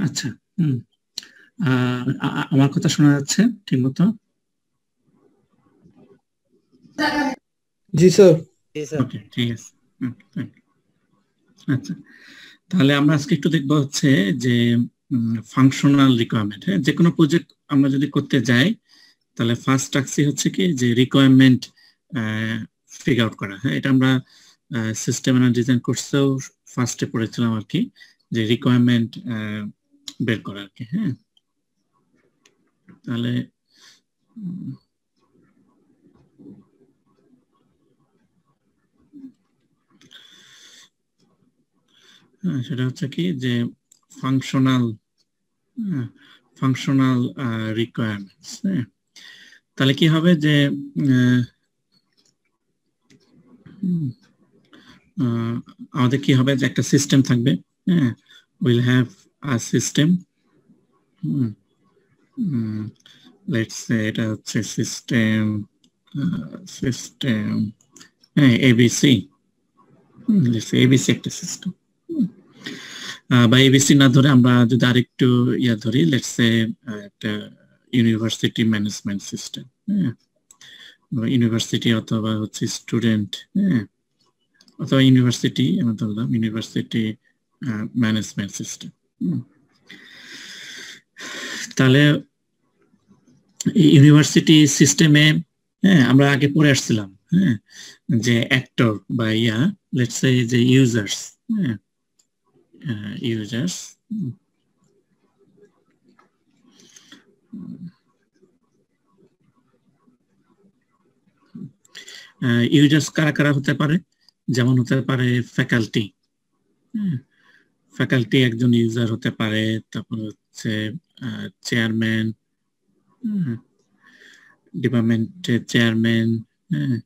আচ্ছা, আমার কথা শোনা যাচ্ছে ঠিক মতো? জি স্যার। ওকে, ঠিক আছে। আচ্ছা, তাহলে আমরা আজকে একটু দেখবো হচ্ছে যে ফাংশনাল রিকোয়ারমেন্ট। হ্যাঁ, যে কোনো প্রজেক্ট আমরা যদি করতে যাই তাহলে ফার্স্ট টাস্কই হচ্ছে কি যে রিকোয়ারমেন্ট ফিগার আউট করা। হ্যাঁ, এটা আমরা সিস্টেম এন্ড ডিজাইন কোর্সেও ফার্স্টে পড়েছিলাম আর কি, যে রিকোয়ারমেন্ট বের করা আর কি। হ্যাঁ, তাহলে সেটা হচ্ছে কি যে ফাংশনাল রিকোয়ারমেন্টস। হ্যাঁ, তাহলে কি হবে যে আমাদের কি হবে যে একটা সিস্টেম থাকবে। হ্যাঁ, will have a system. Let's say এটা হচ্ছে সিস্টেম হ্যাঁ এবিসি। এবিসি একটা সিস্টেম, বা এবিসি না ধরে আমরা যদি আরেকটু ইয়া ধরি, লেটস সে একটা ইউনিভার্সিটি ম্যানেজমেন্ট সিস্টেম। হ্যাঁ, ইউনিভার্সিটি অথবা হচ্ছে স্টুডেন্ট, হ্যাঁ, অথবা ইউনিভার্সিটি আমরা ধরলাম ইউনিভার্সিটি ম্যানেজমেন্ট সিস্টেম। তাহলে ইউনিভার্সিটি সিস্টেমে হ্যাঁ আমরা আগে পড়ে আসছিলাম হ্যাঁ যে অ্যাক্টর বা ইয়া লেটস সে যে ইউজার্স, হ্যাঁ ইউজার্স, ইউজার্স কারা কারা হতে পারে, যেমন হতে পারে ফ্যাকাল্টি। ফ্যাকাল্টি একজন ইউজার হতে পারে, তারপর হচ্ছে চেয়ারম্যান, ডিপার্টমেন্টের চেয়ারম্যান, হ্যাঁ,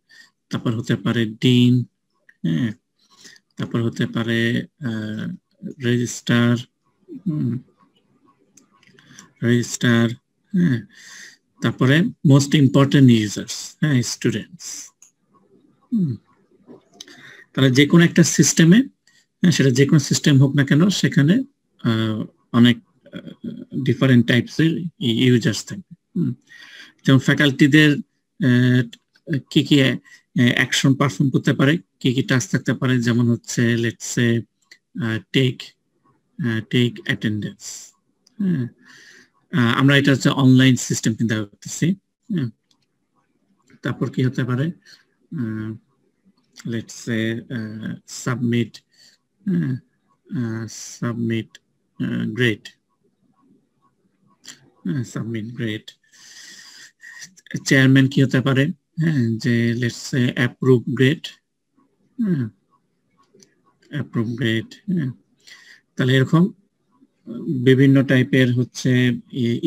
তারপর হতে পারে ডিন, হ্যাঁ, তারপর হতে পারে রেজিস্ট্রার, হ্যাঁ, তারপরে মোস্ট ইম্পর্টেন্ট ইউজার্স, হ্যাঁ স্টুডেন্টস। তাহলে যে কোনো একটা সিস্টেমে, সেটা যে কোনো সিস্টেম হোক না কেন, সেখানে অনেক ডিফারেন্ট টাইপসের ইউজার্স থাকবে। যেমন ফ্যাকাল্টিদের কি কি অ্যাকশন পারফর্ম করতে পারে, কি কি টাস্ক থাকতে পারে, যেমন হচ্ছে লেটস সে টেক অ্যাটেন্ডেন্স। আমরা এটা হচ্ছে অনলাইন সিস্টেম চিন্তা করতেছি। তারপর কি হতে পারে, let's say submit grade, submit grade. Chairman কি হতে পারে, হ্যাঁ যে let's say approve grade, approve grade. তাহলে এরকম বিভিন্ন টাইপের হচ্ছে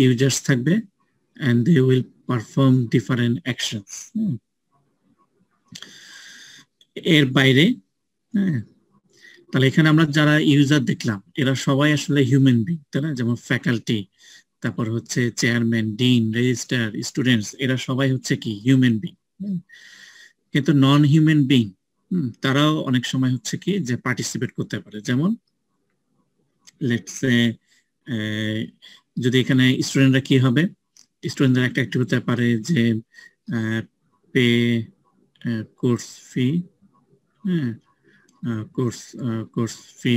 ইউজার্স থাকবে and they will perform different actions. এর বাইরে তাহলে এখানে আমরা যারা ইউজার দেখলাম এরা সবাই আসলে হিউম্যান বিং, তাই না? যেমন ফ্যাকাল্টি, তারপর হচ্ছে চেয়ারম্যান, ডিন, রেজিস্ট্রার, স্টুডেন্টস, এরা সবাই হচ্ছে কি হিউম্যান বিং। কিন্তু নন হিউম্যান বিং তারাও অনেক সময় হচ্ছে কি যে পার্টিসিপেট করতে পারে। যেমন লেটস সে যদি এখানে স্টুডেন্টরা কি হবে, স্টুডেন্টদের একটা অ্যাক্টিভ হতে পারে যে পে কোর্স ফি, হ্যাঁ কোর্স ফি,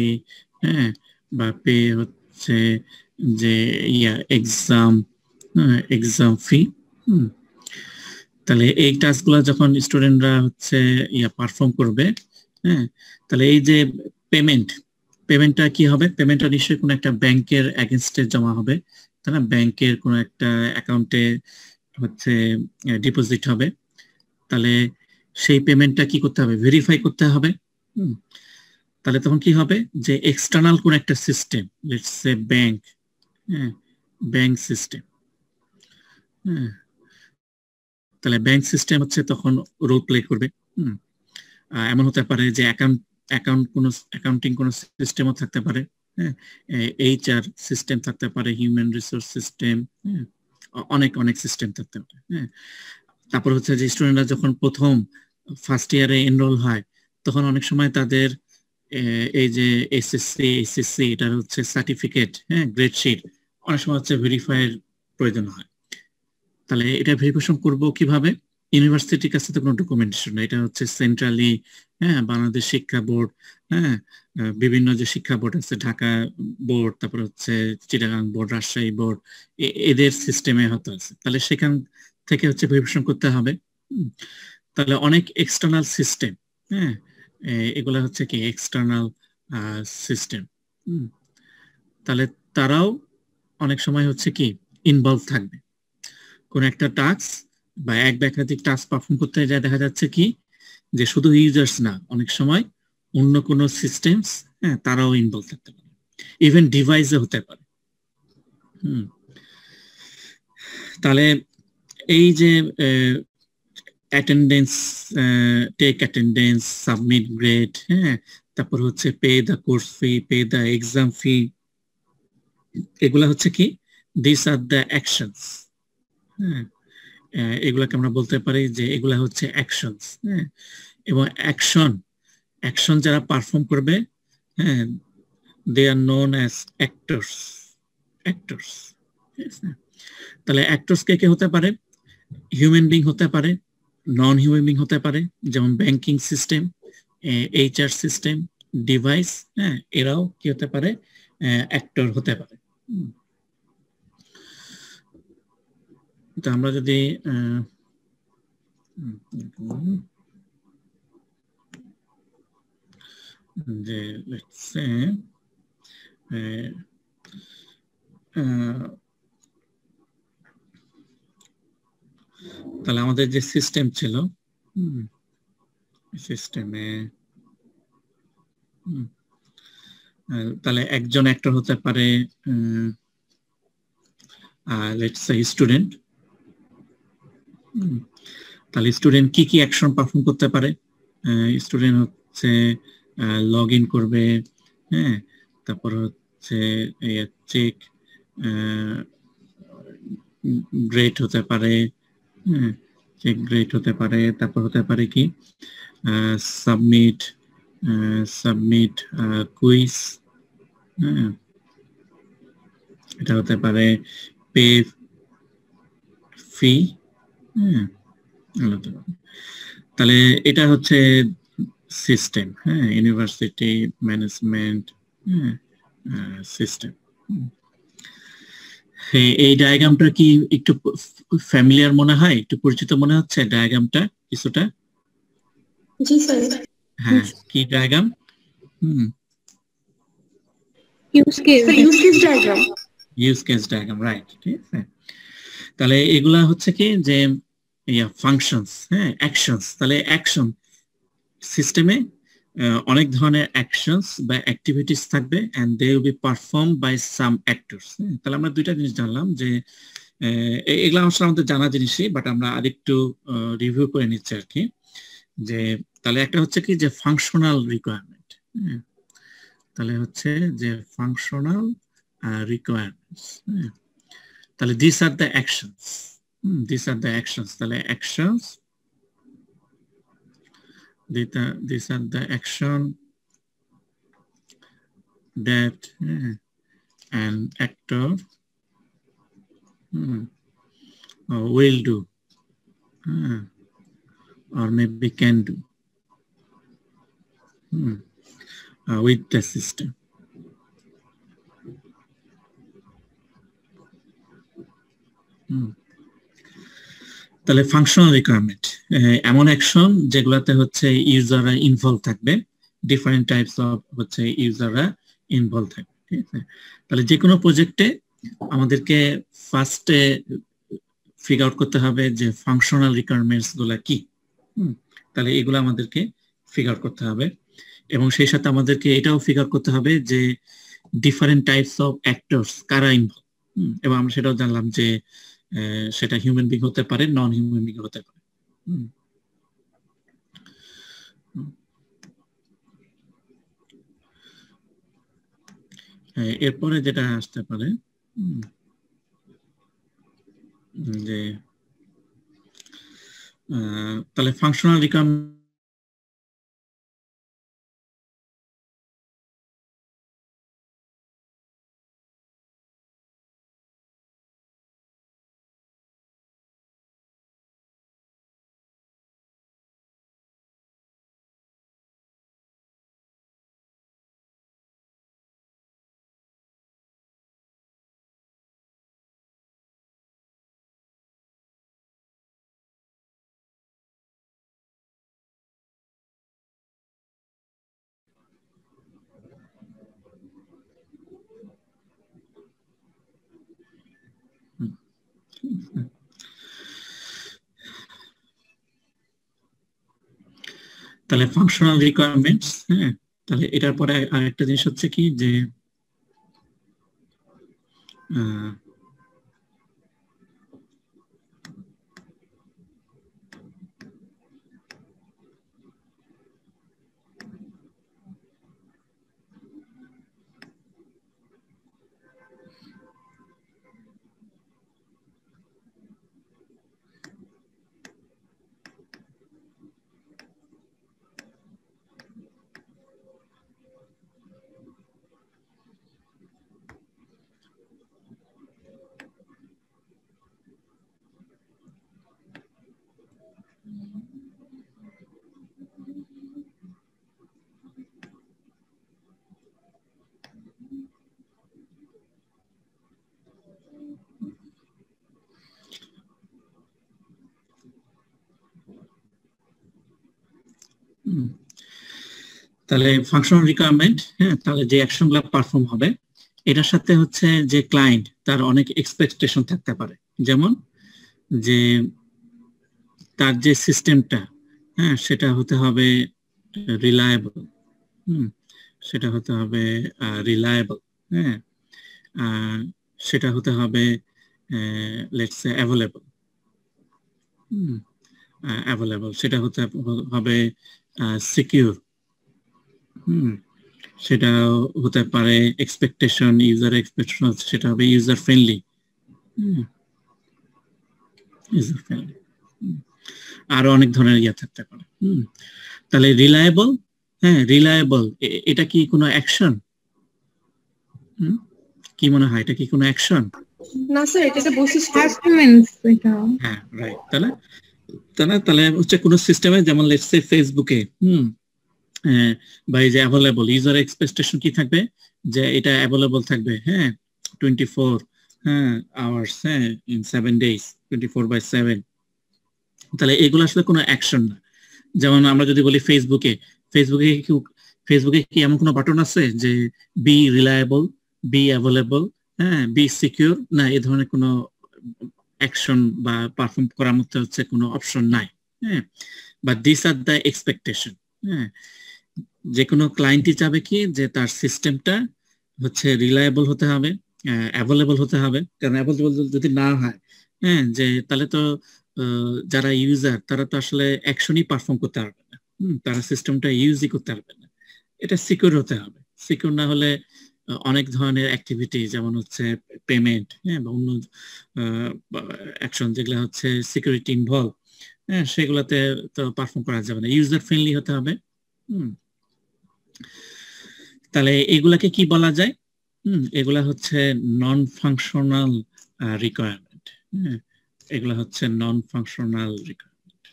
হ্যাঁ, বা পে হচ্ছে যে ইয়া এক্সাম ফি। তাহলে এই টাস্কগুলো যখন স্টুডেন্টরা হচ্ছে ইয়া পারফর্ম করবে, হ্যাঁ, তাহলে এই যে পেমেন্টটা কি হবে, পেমেন্টটা নিশ্চয়ই কোনো একটা ব্যাংকের এগেনস্টে জমা হবে, তাই না? ব্যাংকের কোনো একটা অ্যাকাউন্টে হচ্ছে ডিপোজিট হবে। তাহলে সেই পেমেন্টটা কি করতে হবে, ভেরিফাই করতে হবে। তাহলে তখন কি হবে যে এক্সটার্নাল কোন একটা সিস্টেম, লেটস সে ব্যাংক, হ্যাঁ ব্যাংক সিস্টেম, হ্যাঁ, তাহলে ব্যাংক সিস্টেম হচ্ছে তখন রোল প্লে করবে। এমন হতে পারে যে অ্যাকাউন্টিং কোন সিস্টেমও থাকতে পারে, হ্যাঁ, এইচআর সিস্টেম থাকতে পারে, হিউম্যান রিসোর্স সিস্টেম, অনেক অনেক সিস্টেম থাকতে পারে। হ্যাঁ, তারপর হচ্ছে যে স্টুডেন্টরা যখন প্রথম ফার্স্ট ইয়ারে এনরোল হয় তখন অনেক সময় তাদের এই যে এসএসসি এটা হচ্ছে সার্টিফিকেট, হ্যাঁ, গ্রেড শিট, অনেক সময় হচ্ছে ভেরিফাইয়ের প্রয়োজন হয়। তাহলে এটা ভেরিফিকেশন করব কিভাবে? ইউনিভার্সিটির কাছে তো কোনো ডকুমেন্টেশন না, এটা হচ্ছে সেন্ট্রালি, হ্যাঁ, বাংলাদেশ শিক্ষা বোর্ড, হ্যাঁ, বিভিন্ন যে শিক্ষা বোর্ড আছে, ঢাকা বোর্ড, তারপর হচ্ছে চিটাগাং বোর্ড, রাজশাহী বোর্ড, এদের সিস্টেমে হতে আছে। তাহলে সেখান থেকে হচ্ছে ভেরিফিকেশন করতে হবে। তাহলে অনেক এক্সটার্নাল সিস্টেম, হ্যাঁ, এগুলা হচ্ছে কি এক্সটার্নাল সিস্টেম। তাহলে তারাও অনেক সময় হচ্ছে কি ইনভলভ থাকবে কোন একটা টাস্ক বা এক বা একাধিক টাস্ক পারফর্ম করতে যায়, দেখা যাচ্ছে কি যে শুধু ইউজার্স না, অনেক সময় অন্য কোন সিস্টেমস, হ্যাঁ, তারাও ইনভলভ থাকতে পারে, ইভেন ডিভাইসে হতে পারে। তাহলে এই যে attendance, take attendance, submit grade, হ্যাঁ, তারপর হচ্ছে pay the course fee, pay the exam fee, এগুলা হচ্ছে কি দিস আর দ্য অ্যাকশনস। হ্যাঁ, এগুলাকে আমরা বলতে পারি যে এগুলা হচ্ছে অ্যাকশনস। হ্যাঁ, এবং অ্যাকশন যারা পারফর্ম করবে, হ্যাঁ, দে আর নোন অ্যাজ অ্যাক্টরস। তাহলে অ্যাক্টরস কে কে হতে পারে? হিউম্যান বিং হতে পারে, নন হিউম্যান বিং হতে পারে, যেমন banking system, HR system, device, হ্যাঁ, এরাও কি হতে পারে? অ্যাক্টর হতে পারে। তো আমরা যদি যে let's say, তাহলে আমাদের যে সিস্টেম ছিল, সিস্টেমে তাহলে একজন অ্যাক্টর হতে পারে, লেটস সে স্টুডেন্ট। তাহলে স্টুডেন্ট কি কি অ্যাকশন পারফর্ম করতে পারে? স্টুডেন্ট হচ্ছে লগ ইন করবে, হ্যাঁ, তারপর হচ্ছে চেক গ্রেড হতে পারে, হ্যাঁ, চেক গ্রেড হতে পারে, তারপর হতে পারে কি সাবমিট কুইজ, হ্যাঁ, এটা হতে পারে পে ফি, হ্যাঁ, তাহলে এটা হচ্ছে সিস্টেম, হ্যাঁ, ইউনিভার্সিটি ম্যানেজমেন্ট সিস্টেম। এই ডায়াগ্রামটা কি একটু ফ্যামিলিয়ার মনে হয়? একটু পরিচিত মনে হচ্ছে ডায়াগ্রামটা কিছুটা? জি স্যার। হ্যাঁ, কি diagram? Use case diagram. Use case diagram, right, ঠিক আছে। তাহলে এগুলা হচ্ছে কি যে ফাংশনস, হ্যাঁ, অ্যাকশনস। তাহলে অ্যাকশন সিস্টেমে অনেক ধরনের অ্যাকশনস বা অ্যাক্টিভিটিস থাকবে and they will be perform by some actors. তাহলে আমরা দুইটা জিনিস জানলাম যে এগুলো আসলে আমাদের জানা জিনিসই, বাট আমরা আরেকটু রিভিউ করে নিচ্ছি আর কি। যে তাহলে একটা হচ্ছে কি যে ফাংশনাল রিকোয়ারমেন্ট, তাহলে হচ্ছে যে ফাংশনাল রিকোয়ারমেন্টস। তাহলে this are the actions, this are the actions. তাহলে actions, these are the action that an actor will do or maybe can do with the system. তাহলে ফাংশনাল রিকোয়ারমেন্ট এমন action যেগুলাতে হচ্ছে ইউজাররা involve থাকবে, different types of হচ্ছে ইউজাররা involve থাকবে, ঠিক আছে। তাহলে যে কোনো প্রজেক্টে আমাদেরকে ফার্স্টে ফিগার আউট করতে হবে যে ফাংশনাল রিকোয়ারমেন্টস গুলা কি। তাহলে এগুলো আমাদেরকে ফিগার করতে হবে, এবং সেই সাথে আমাদেরকে এটাও ফিগার করতে হবে যে ডিফারেন্ট টাইপস অফ অ্যাক্টরস কারা ইনভলভ, এবং আমরা সেটাও জানলাম যে সেটা হিউম্যান বিং হতে পারে, নন হিউম্যান বিং হতে পারে। এরপরে যেটা আসতে পারে যে তাহলে ফাংশনাল রিকোয়ারমেন্ট তাহলে ফাংশনাল রিকোয়ারমেন্টস, হ্যাঁ, তাহলে এটার পরে আরেকটা জিনিস হচ্ছে কি যে তাহলে ফাংশনাল রিকোয়ারমেন্ট, হ্যাঁ, তাহলে যে অ্যাকশনগুলো পারফর্ম হবে এটার সাথে হচ্ছে যে ক্লায়েন্ট তার অনেক এক্সপেকটেশন থাকতে পারে, যেমন যে তার যে সিস্টেমটা, হ্যাঁ, সেটা হতে হবে রিলায়েবল, সেটা হতে হবে রিলায়েবল, হ্যাঁ, সেটা হতে হবে লেটস সে অ্যাভেলেবল, অ্যাভেলেবল, সেটা হতে হবে সিকিউর, সেটা হতে পারে এক্সপেকটেশন, ইউজার এক্সপেকটেশন সেটা হবে ইউজার ফ্রেন্ডলি, ইউজার ফ্রেন্ডলি, আরো অনেক ধরনের ইয়া থাকতে পারে। তাহলে রিলায়েবল, হ্যাঁ, রিলায়েবল এটা কি কোনো অ্যাকশন? কি মনে হয়, এটা কি কোনো অ্যাকশন? না স্যার, এটা বৈশিষ্ট্য। হ্যাঁ, রাইট। তাহলে হচ্ছে কোন সিস্টেমে, যেমন লেটস সে ফেসবুকে, বা এই যে অ্যাভেলেবল, ইউজার এক্সপেকটেশন কি থাকবে যে এটা অ্যাভেলেবল থাকবে, হ্যাঁ, 24 আওয়ার্স, হ্যাঁ, ইন 7 days, 24/7। তাহলে এগুলো আসলে কোনো অ্যাকশন না। যেমন আমরা যদি বলি ফেসবুকে কি এমন কোনো বাটন আছে যে বি রিলায়েবল, বি অ্যাভেলেবল, হ্যাঁ, বি সিকিউর? না, এই ধরনের কোনো অ্যাকশন বা পারফর্ম করার মতো হচ্ছে কোনো অপশন নাই, হ্যাঁ। But this are the expectation, হ্যাঁ। যে কোনো ক্লায়েন্টই চাবে কি যে তার সিস্টেমটা হচ্ছে রিলায়েবল হতে হবে, অ্যাভেলেবল হতে হবে। কারণ অ্যাভেলেবল যদি না হয়, হ্যাঁ, যে তাহলে তো যারা ইউজার তারা তো আসলে অ্যাকশনই পারফর্ম করতে পারবে না, তারা সিস্টেমটা ইউজই করতে পারবে না। এটা সিকিউর হতে হবে। সিকিউর না হলে অনেক ধরনের অ্যাক্টিভিটি, যেমন হচ্ছে পেমেন্ট, হ্যাঁ, বা অন্য অ্যাকশন যেগুলো হচ্ছে সিকিউরিটি ইনভলভ, হ্যাঁ, সেগুলোতে তো পারফর্ম করা যাবে না। ইউজার ফ্রেন্ডলি হতে হবে। তাহলে এগুলাকে কি বলা যায়? এগুলা হচ্ছে নন ফাংশনাল রিকোয়ারমেন্ট, এগুলা হচ্ছে নন ফাংশনাল রিকোয়ারমেন্ট।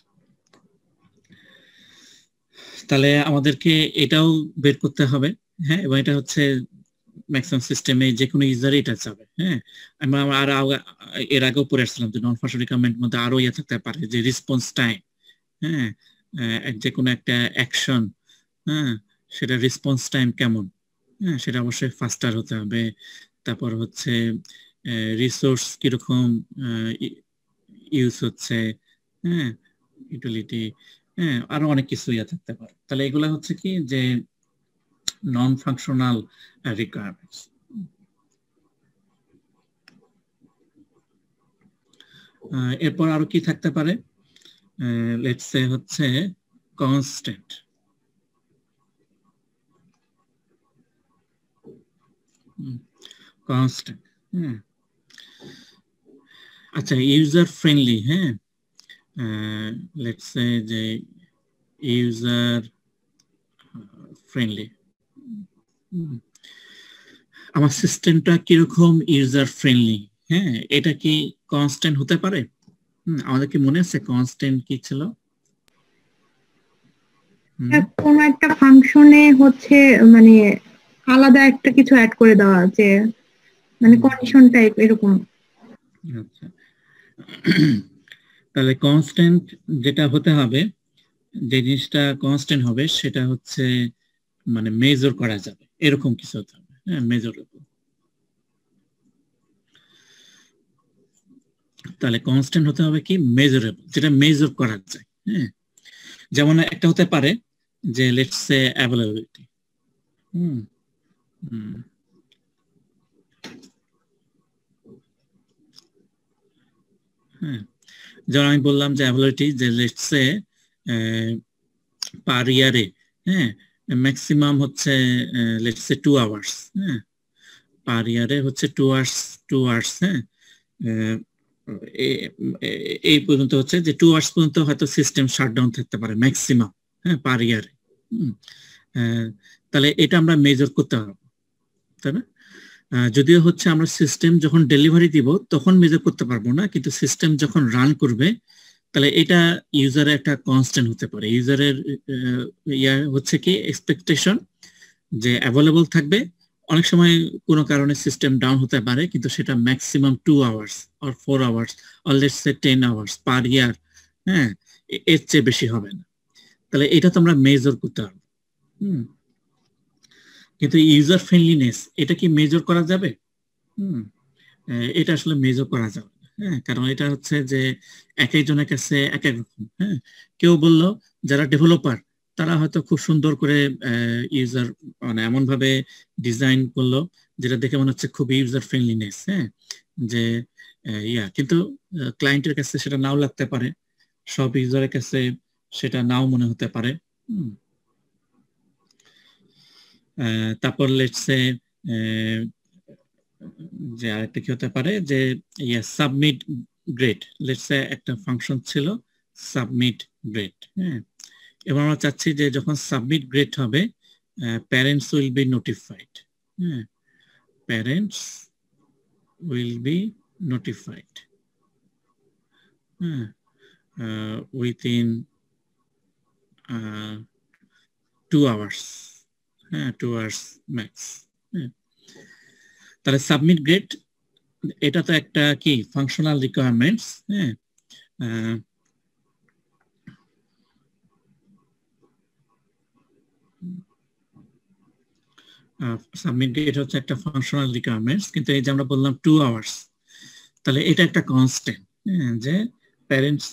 তাহলে আমাদেরকে এটাও বের করতে হবে, হ্যাঁ, এবং এটা হচ্ছে ম্যাক্সিমাম সিস্টেমে যে কোনো ইউজারই এটা চাবে, হ্যাঁ। আর এর আগেও পড়ে আসছিলাম যে নন ফাংশনাল রিকোয়ারমেন্ট মধ্যে আরো ইয়ে থাকতে পারে যে রেসপন্স টাইম, হ্যাঁ, যে কোনো একটা অ্যাকশন, হ্যাঁ, সেটা রেসপন্স টাইম কেমন, হ্যাঁ, সেটা অবশ্যই ফাস্টার হতে হবে। তারপর হচ্ছে রিসোর্স কিরকম ইউজ হচ্ছে, হ্যাঁ, ইউটিলিটি, হ্যাঁ, আরো অনেক কিছু ইয়া থাকতে পারে। তাহলে এগুলা হচ্ছে কি যে নন ফাংশনাল রিকোয়ারমেন্টস। এরপর আরো কি থাকতে পারে? লেটস সে হচ্ছে কনস্ট্যান্ট, কনস্ট্যান্ট, হ্যাঁ। আচ্ছা, ইউজার ফ্রেন্ডলি, হ্যাঁ, লেটস সে যে ইউজার ফ্রেন্ডলি, আমার সিস্টেমটা কিরকম ইউজার ফ্রেন্ডলি, হ্যাঁ, এটা কি কনস্ট্যান্ট হতে পারে? আমাদের কি মনে আছে কনস্ট্যান্ট কি ছিল? কোন একটা ফাংশনে হচ্ছে মানে আলাদা একটা কিছু অ্যাড করে দেওয়া, যে মানে কন্ডিশন টাইপ এরকম। আচ্ছা, তাহলে কনস্ট্যান্ট যেটা হতে হবে, যে জিনিসটা কনস্ট্যান্ট হবে সেটা হচ্ছে মানে মেজর করা যাবে, এরকম কিছু হতে হবে, হ্যাঁ, মেজরেবল। তাহলে কনস্ট্যান্ট হতে হবে কি মেজরেবল, যেটা মেজর করা যায়, হ্যাঁ। যেমন একটা হতে পারে যে লেটস সে অ্যাভেলেবিলিটি। হ্যাঁ, যেমন আমি বললাম যে অ্যাভেলেবিলিটি যে লেটস সে পার ইয়ারে, হ্যাঁ, ম্যাক্সিমাম হচ্ছে লেটস সে 2 আওয়ার্স, হ্যাঁ, পার ইয়ারে হচ্ছে 2 আওয়ার্স, হ্যাঁ, এই পর্যন্ত হচ্ছে যে 2 আওয়ার্স পর্যন্ত হয়তো সিস্টেম শাটডাউন থাকতে পারে ম্যাক্সিমাম, হ্যাঁ, পার ইয়ারে। তাহলে এটা আমরা মেজার করতে পারবো, তাই না? যদিও হচ্ছে আমরা সিস্টেম যখন ডেলিভারি দিব তখন মেজার করতে পারবো না, কিন্তু সিস্টেম যখন রান করবে তাহলে এটা ইউজারের একটা কনস্ট্যান্ট হতে পারে। ইউজারের হচ্ছে কি এক্সপেকটেশন যে অ্যাভেলেবল থাকবে, অনেক সময় কোনো কারণে সিস্টেম ডাউন হতে পারে, কিন্তু সেটা maximum 2 hours or 4 hours or let's say 10 hours per year, হ্যাঁ, এর চেয়ে বেশি হবে না। তাহলে এটা তো আমরা মেজার করতে পারবো। কিন্তু ইউজার ফ্রেন্ডলিনেস এটা কি মেজার করা যাবে? এটা আসলে মেজার করা যাবে না, হ্যাঁ, কারণ এটা হচ্ছে যে এক একজনের কাছে এক এক রকম। হ্যাঁ, কেউ বললো যারা ডেভেলপার তারা হয়তো খুব সুন্দর করে ইউজার মানে এমন ভাবে ডিজাইন করলো যেটা দেখে মনে হচ্ছে খুব ইউজার ফ্রেন্ডলিনেস, হ্যাঁ, যে কিন্তু ক্লায়েন্টের কাছে সেটা নাও লাগতে পারে, সব ইউজারের কাছে সেটা নাও মনে হতে পারে। তারপর লেটস সে যে আরেকটা কি হতে পারে যে সাবমিট গ্রেড, লেটস সে একটা ফাংশন ছিল সাবমিট গ্রেড, হ্যাঁ, এবং আমরা চাচ্ছি যে যখন সাবমিট গ্রেড হবে প্যারেন্টস উইল বি নোটিফাইড, হ্যাঁ, প্যারেন্টস উইল বি নোটিফাইড, হ্যাঁ, উইথিন 2 আওয়ার্স, হ্যাঁ, 2 আওয়ার্স ম্যাক্স। তাহলে সাবমিট গ্রেড এটা তো একটা কি ফাংশনাল রিকোয়ারমেন্টস, হ্যাঁ, সাবমিট গ্রেড হচ্ছে একটা ফাংশনাল রিকোয়ারমেন্টস, কিন্তু এই যে আমরা বললাম 2 আওয়ার্স, তাহলে এটা একটা কনস্ট্যান্ট, হ্যাঁ, যে প্যারেন্টস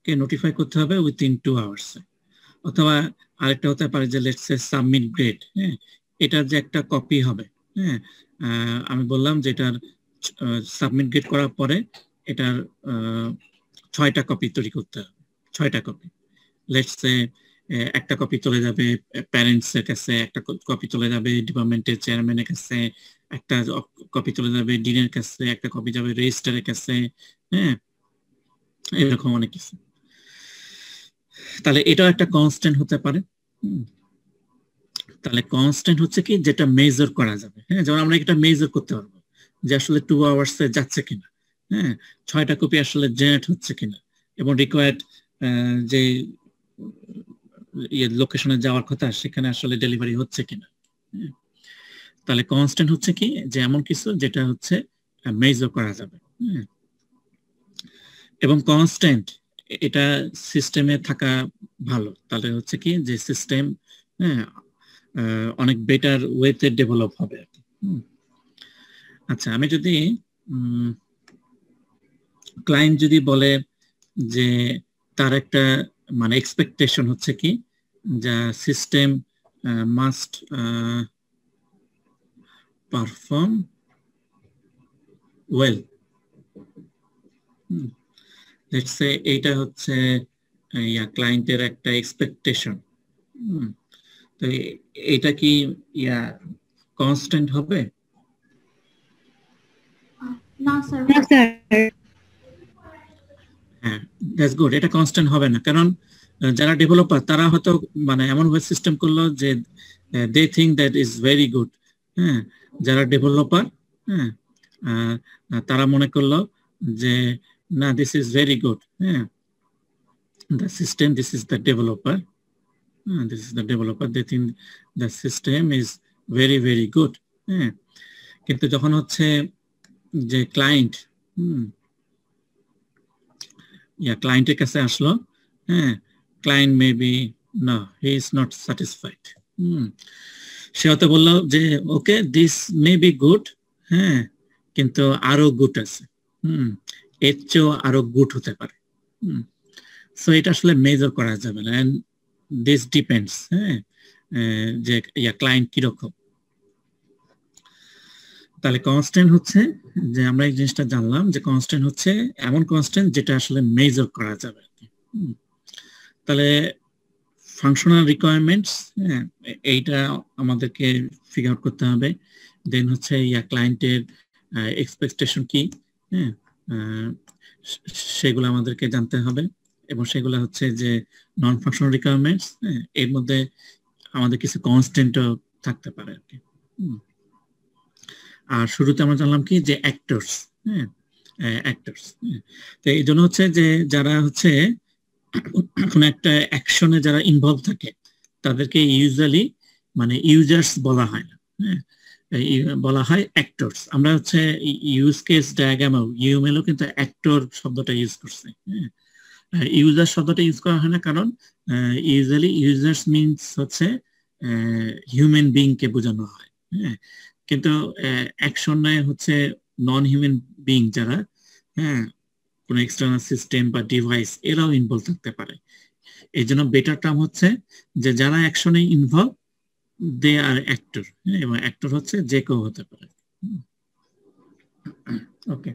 কে নোটিফাই করতে হবে উইথিন 2 আওয়ার্স। অথবা আরেকটা হতে পারে যে লেটস সে সাবমিট গ্রেড, হ্যাঁ, এটার যে একটা কপি হবে, হ্যাঁ, আমি বললাম যে এটার সাবমিট গ্রেড করার পরে এটার 6টা কপি তৈরি করতে হবে, 6টা কপি। লেটস সে একটা কপি চলে যাবে প্যারেন্টস এর কাছে, একটা কপি চলে যাবে ডিপার্টমেন্টের চেয়ারম্যানের কাছে, একটা কপি চলে যাবে ডিনের কাছে, একটা কপি যাবে রেজিস্ট্রারের কাছে, হ্যাঁ, এরকম অনেক কিছু। তাহলে এটাও একটা কনস্ট্যান্ট হতে পারে। তাহলে কনস্ট্যান্ট হচ্ছে কি যেটা মেজার করা যাবে, হ্যাঁ, যেমন আমরা এটা মেজার করতে পারবো যে আসলে 2 আওয়ার্স এ যাচ্ছে কিনা, হ্যাঁ, 6টা কপি আসলে জেনারেট হচ্ছে কিনা, এবং রিকোয়ার্ড যে লোকেশনে যাওয়ার কথা সেখানে আসলে ডেলিভারি হচ্ছে কিনা। তাহলে কনস্ট্যান্ট হচ্ছে কি যে এমন কিছু যেটা হচ্ছে মেজার করা যাবে, এবং কনস্ট্যান্ট এটা সিস্টেমে থাকা ভালো। তাহলে হচ্ছে কি যে সিস্টেম, হ্যাঁ, অনেক বেটার ওয়েতে ডেভেলপ হবে। আচ্ছা, আমি যদি ক্লায়েন্ট যদি বলে যে তার একটা মানে এক্সপেকটেশন হচ্ছে কি যা system must perform well, let's say এইটা হচ্ছে ক্লায়েন্টের একটা এক্সপেকটেশন, তো এটা কি কনস্ট্যান্ট হবে? না স্যার। হ্যাঁ, দ্যাটস গুড, এটা কনস্ট্যান্ট হবে না, কারণ যারা ডেভেলপার তারা হয়তো মানে এমন ভাবে সিস্টেম করলো যে they think that is very good, হ্যাঁ, যারা ডেভেলপার, হ্যাঁ, তারা মনে করলো যে না দিস ইজ ভেরি গুড, হ্যাঁ, the system, this is the developer, this is the developer, they think the system is very very good, হ্যাঁ, কিন্তু যখন হচ্ছে যে ক্লায়েন্ট ক্লায়েন্টের কাছে আসলো, হ্যাঁ, ক্লায়েন্ট মেবি না, হি ইজ নট স্যাটিসফাইড, সে হয়তো বললো যে okay this may be good, হ্যাঁ, কিন্তু আরো গুড আছে, এর চেয়েও আরো গুড হতে পারে। সো এটা আসলে মেজার করা যাবে না, দিস ডিপেন্ডস, হ্যাঁ, যে ক্লায়েন্ট কিরকম। তাহলে কনস্ট্যান্ট হচ্ছে যে আমরা এই জিনিসটা জানলাম যে কনস্ট্যান্ট হচ্ছে এমন কনস্ট্যান্ট যেটা আসলে মেজার করা যাবে। তাহলে ফাংশনাল রিকোয়ারমেন্টস, হ্যাঁ, এইটা আমাদেরকে ফিগার আউট করতে হবে। দেন হচ্ছে ক্লায়েন্টের এক্সপেকটেশন কি, হ্যাঁ, সেগুলো আমাদেরকে জানতে হবে। এবং সেগুলো হচ্ছে যে নন ফাংশনাল রিকোয়ারমেন্টস, এর মধ্যে আমাদের কিছু কনস্ট্যান্টও থাকতে পারে আর কি। আর শুরুতে আমরা জানলাম কি যে অ্যাক্টরস, হ্যাঁ, অ্যাক্টরস। তো এই জন্য হচ্ছে যে যারা হচ্ছে কোন একটা অ্যাকশনে যারা ইনভলভ থাকে তাদেরকে ইউজুয়ালি মানে ইউজার্স বলা হয় না, হ্যাঁ, বলা হয় অ্যাক্টরস। আমরা হচ্ছে ইউজ কেস ডায়াগ্রাম ইউএমএলও কিন্তু অ্যাক্টর শব্দটা ইউজ করছে, হ্যাঁ। ইউজার শব্দটা ইউজ করা হয় না কারণ ইউজুয়ালি ইউজার্স মিনস হচ্ছে হিউম্যান বিং কে বোঝানো হয়, হ্যাঁ। কিন্তু অ্যাকশনে হচ্ছে নন হিউম্যান বিং যারা, হ্যাঁ, কোন এক্সটার্নাল সিস্টেম বা ডিভাইস এরাও ইনভলভ থাকতে পারে। এই জন্য বেটার টার্ম হচ্ছে যে যারা অ্যাকশনে ইনভলভ দে আর অ্যাক্টর, এবং অ্যাক্টর হচ্ছে যে কেউ হতে পারে। ওকে,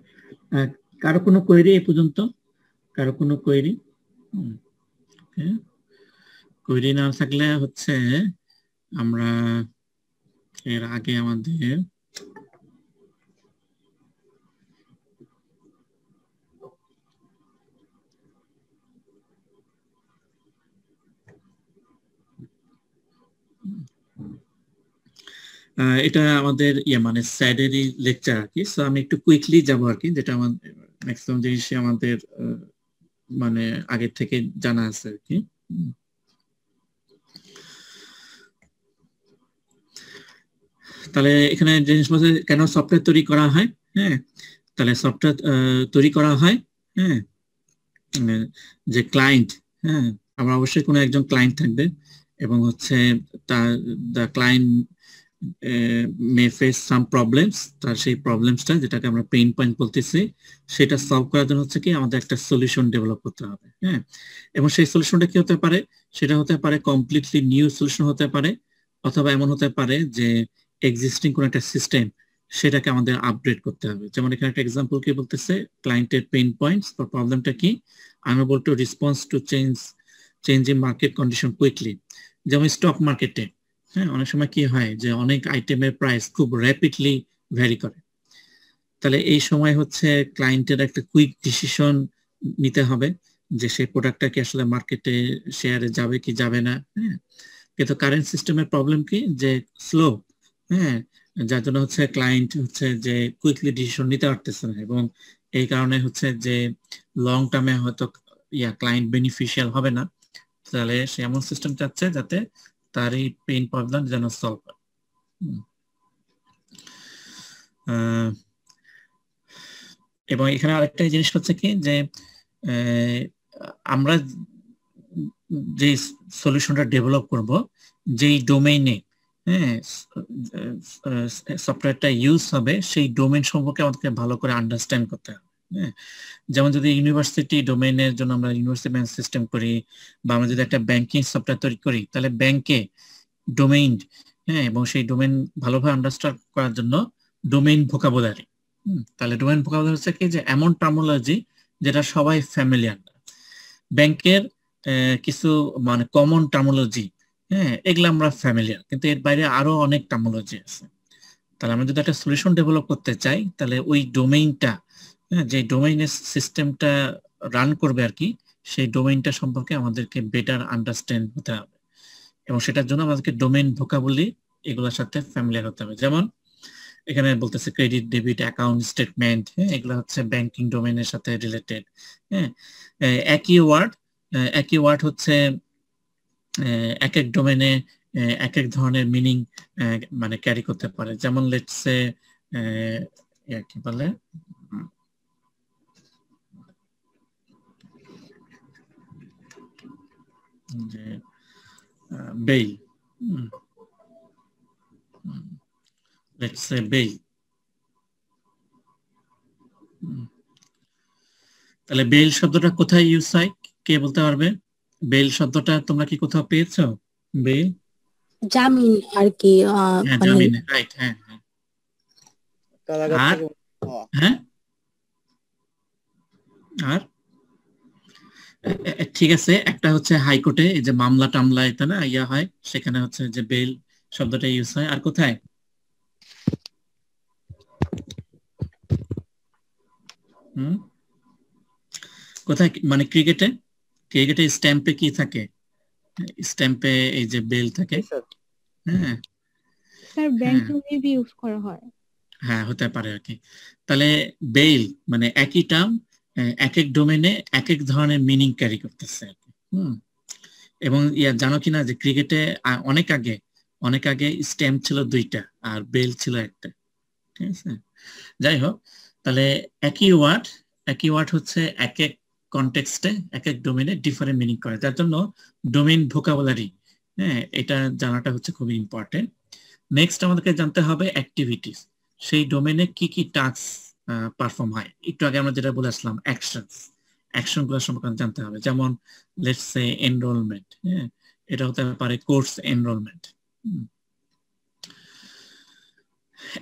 কারো কোনো কোয়েরি এই পর্যন্ত? কারো কোনো কোয়েরি? কোয়েরি না থাকলে হচ্ছে আমরা এর আগে আমাদের এটা আমাদের মানে স্যাডেরই লেকচার আর কি। সো আমি একটু কুইকলি যাব আর কি, যেটা আমাদের ম্যাক্সিমাম জিনিস আমাদের মানে আগে থেকে জানা আছে আর কি। তাহলে এখানে জিনিস বলতে কেন সফটওয়্যার তৈরি করা হয়, হ্যাঁ। তাহলে সফটওয়্যার তৈরি করা হয়, হ্যাঁ, যে ক্লায়েন্ট, হ্যাঁ, আমরা অবশ্যই কোনো একজন ক্লায়েন্ট থাকবে এবং হচ্ছে the client May face some problems, তার সেই প্রবলেমসটা যেটাকে আমরা পেইন পয়েন্ট বলতেছি সেটা সলভ করার জন্য হচ্ছে কি আমাদের একটা সলিউশন ডেভেলপ করতে হবে, হ্যাঁ। এবং সেই সলিউশনটা কি হতে পারে? সেটা হতে পারে কমপ্লিটলি নিউ সলিউশন হতে পারে, অথবা এমন হতে পারে যে এক্সিস্টিং কোন একটা সিস্টেম সেটাকে আমাদের আপগ্রেড করতে হবে। যেমন এখানে একটা এক্সাম্পল কি বলতেছে, ক্লায়েন্টের পেইন পয়েন্টস বা প্রবলেমটা কি, unable to response to change in market condition quickly. যেমন স্টক মার্কেটে, হ্যাঁ, অনেক সময় কি হয় যে অনেক আইটেমের প্রাইস খুব র্যাপিডলি ভ্যারি করে। তাহলে এই সময় হচ্ছে ক্লায়েন্টের একটা কুইক ডিসিশন নিতে হবে যে সেই প্রোডাক্টটা কি আসলে মার্কেটে শেয়ারে যাবে কি যাবে না, হ্যাঁ। কিন্তু কারেন্ট সিস্টেমের প্রবলেম কি যে স্লো, হ্যাঁ, যার জন্য হচ্ছে ক্লায়েন্ট হচ্ছে যে কুইকলি ডিসিশন নিতে পারতেছে না, এবং এই কারণে হচ্ছে যে লং টার্মে হয়তো ক্লায়েন্ট বেনিফিশিয়াল হবে না। তাহলে সে এমন সিস্টেম চাচ্ছে যাতে তার এই পেইন প্রবলেম যেন সলভ হয়। এবং এখানে আরেকটা জিনিস হচ্ছে কি যে আমরা যে সলিউশনটা ডেভেলপ করব যেই ডোমেইনে, হ্যাঁ, সফটওয়্যারটা ইউজ হবে সেই ডোমেইন সম্পর্কে আমাদেরকে ভালো করে আন্ডারস্ট্যান্ড করতে হবে, হ্যাঁ। যেমন যদি ইউনিভার্সিটি ডোমেইনের জন্য আমরা ইউনিভার্সিটি ম্যানেজমেন্ট সিস্টেম করি, বা আমরা যদি একটা ব্যাংকিং সফটওয়্যার তৈরি করি, তাহলে ব্যাংকে ডোমেইন, হ্যাঁ, এবং সেই ডোমেইন ভালোভাবে আন্ডারস্ট্যান্ড করার জন্য ডোমেইন ভোকাবুলারি। তাহলে ডোমেইন ভোকাবুলারি হচ্ছে কি যে এমন টার্মিনোলজি যেটা সবাই ফ্যামিলিয়ার। ব্যাংকের কিছু মানে কমন টার্মিনোলজি, হ্যাঁ, এগুলো আমরা ফ্যামিলিয়ার, কিন্তু এর বাইরে আরো অনেক টার্মিনোলজি আছে। তাহলে আমরা যদি একটা সলিউশন ডেভেলপ করতে চাই তাহলে ওই ডোমেইনটা, হ্যাঁ, যে ডোমেইনের সিস্টেমটা রান করবে আর কি, সেই ডোমেইনটা সম্পর্কে আমাদেরকে বেটার আন্ডারস্ট্যান্ড হতে হবে, এবং সেটার জন্য আমাদেরকে ডোমেইন ভোকাবুলারি এগুলোর সাথে ফ্যামিলিয়ার হতে হবে। যেমন এখানে বলতেছে ক্রেডিট, ডেবিট, অ্যাকাউন্ট স্টেটমেন্ট, হ্যাঁ, এগুলো হচ্ছে ব্যাংকিং ডোমেইনের সাথে রিলেটেড, হ্যাঁ। একই ওয়ার্ড হচ্ছে এক এক ডোমেইনে এক এক ধরনের মিনিং মানে ক্যারি করতে পারে। যেমন লেটস সে কি বলে যে বেইল, লেটস সে বেইল। তাহলে বেইল শব্দটা কোথায় ইউজ হয় কে বলতে পারবে? বেল শব্দটা তোমরা কি কোথাও পেয়েছো? বেল, জামিন আর কি হ্যাঁ মানে জামিন, রাইট, হ্যাঁ হ্যাঁ। কারাগার আর থেকে হওয়া। হ্যাঁ, আর ঠিক আছে, একটা হচ্ছে হাইকোর্টে এই যে মামলা টামলা এটা না ইয়া হয়, সেখানে হচ্ছে যে বেল শব্দটা ইউজ হয়। আর কোথায়? হুম, কোথায় মানে ক্রিকেটে, ক্রিকেটে স্ট্যাম্পে কি থাকে? স্ট্যাম্পে এই যে বেল থাকে। জি স্যার। হ্যাঁ স্যার হ্যাঁ ব্যাংকে মেবি ইউজ করা হয়। হ্যাঁ, হতে পারে আর কি। তাহলে বেল মানে একই টার্ম, এক এক ডোমেনে এক এক ধরনের মিনিং ক্যারি করতেছে আর কি। এবং ইয়া জানো কিনা যে ক্রিকেটে অনেক আগে স্ট্যাম্প ছিল দুইটা আর বেল ছিল একটা, ঠিক আছে? যাই হোক, তাহলে একই ওয়ার্ড হচ্ছে এক এক কনটেক্সটে এক এক ডোমেনে ডিফারেন্ট মিনিং করে, যার জন্য ডোমেইন ভোকাবুলারি, হ্যাঁ, এটা জানাটা হচ্ছে খুবই ইম্পর্টেন্ট। নেক্সট আমাদেরকে জানতে হবে অ্যাক্টিভিটিস, সেই ডোমেনে কি কি টাস্ক পারফর্ম হয়। একটু আগে আমরা যেটা বলে আসলাম অ্যাকশন গুলো সম্পর্কে জানতে হবে। যেমন লেটস সে এনরোলমেন্ট, হ্যাঁ, এটা হতে পারে কোর্স এনরোলমেন্ট।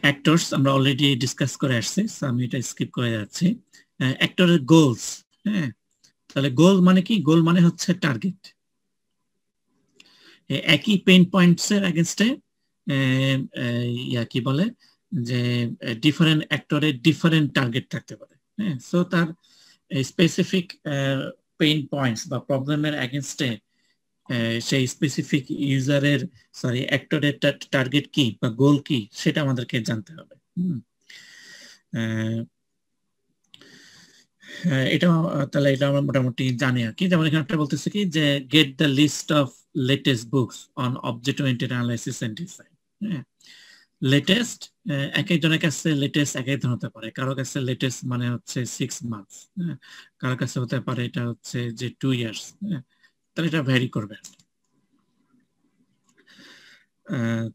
অ্যাক্টরস আমরা অলরেডি ডিসকাস করে আসছি, আমি এটা স্কিপ করে যাচ্ছি। অ্যাক্টরের গোলস, হ্যাঁ, তাহলে গোল মানে কি? গোল মানে হচ্ছে টার্গেট। একই পেইন পয়েন্টস এর এগেইনস্টে ইয়া কি বলে যে ডিফারেন্ট অ্যাক্টরের ডিফারেন্ট টার্গেট থাকতে পারে, হ্যাঁ। সো তার স্পেসিফিক পেইন পয়েন্টস বা প্রবলেমের এগেইনস্টে সেই স্পেসিফিক ইউজারের অ্যাক্টরের টার্গেট কি বা গোল কি সেটা আমাদেরকে জানতে হবে। এটা তাহলে এটা আমরা মোটামুটি জানি আর কি। যেমন এখানে একটা বলতেছে কি যে get the list of latest books on object oriented analysis and design. হ্যাঁ, লেটেস্ট এক একজনের কাছে লেটেস্ট এক এক ধরনের হতে পারে। কারো কাছে লেটেস্ট মানে হচ্ছে 6 months, হ্যাঁ, কারো কাছে হতে পারে এটা হচ্ছে যে 2 years, হ্যাঁ, তাহলে এটা ভ্যারি করবে।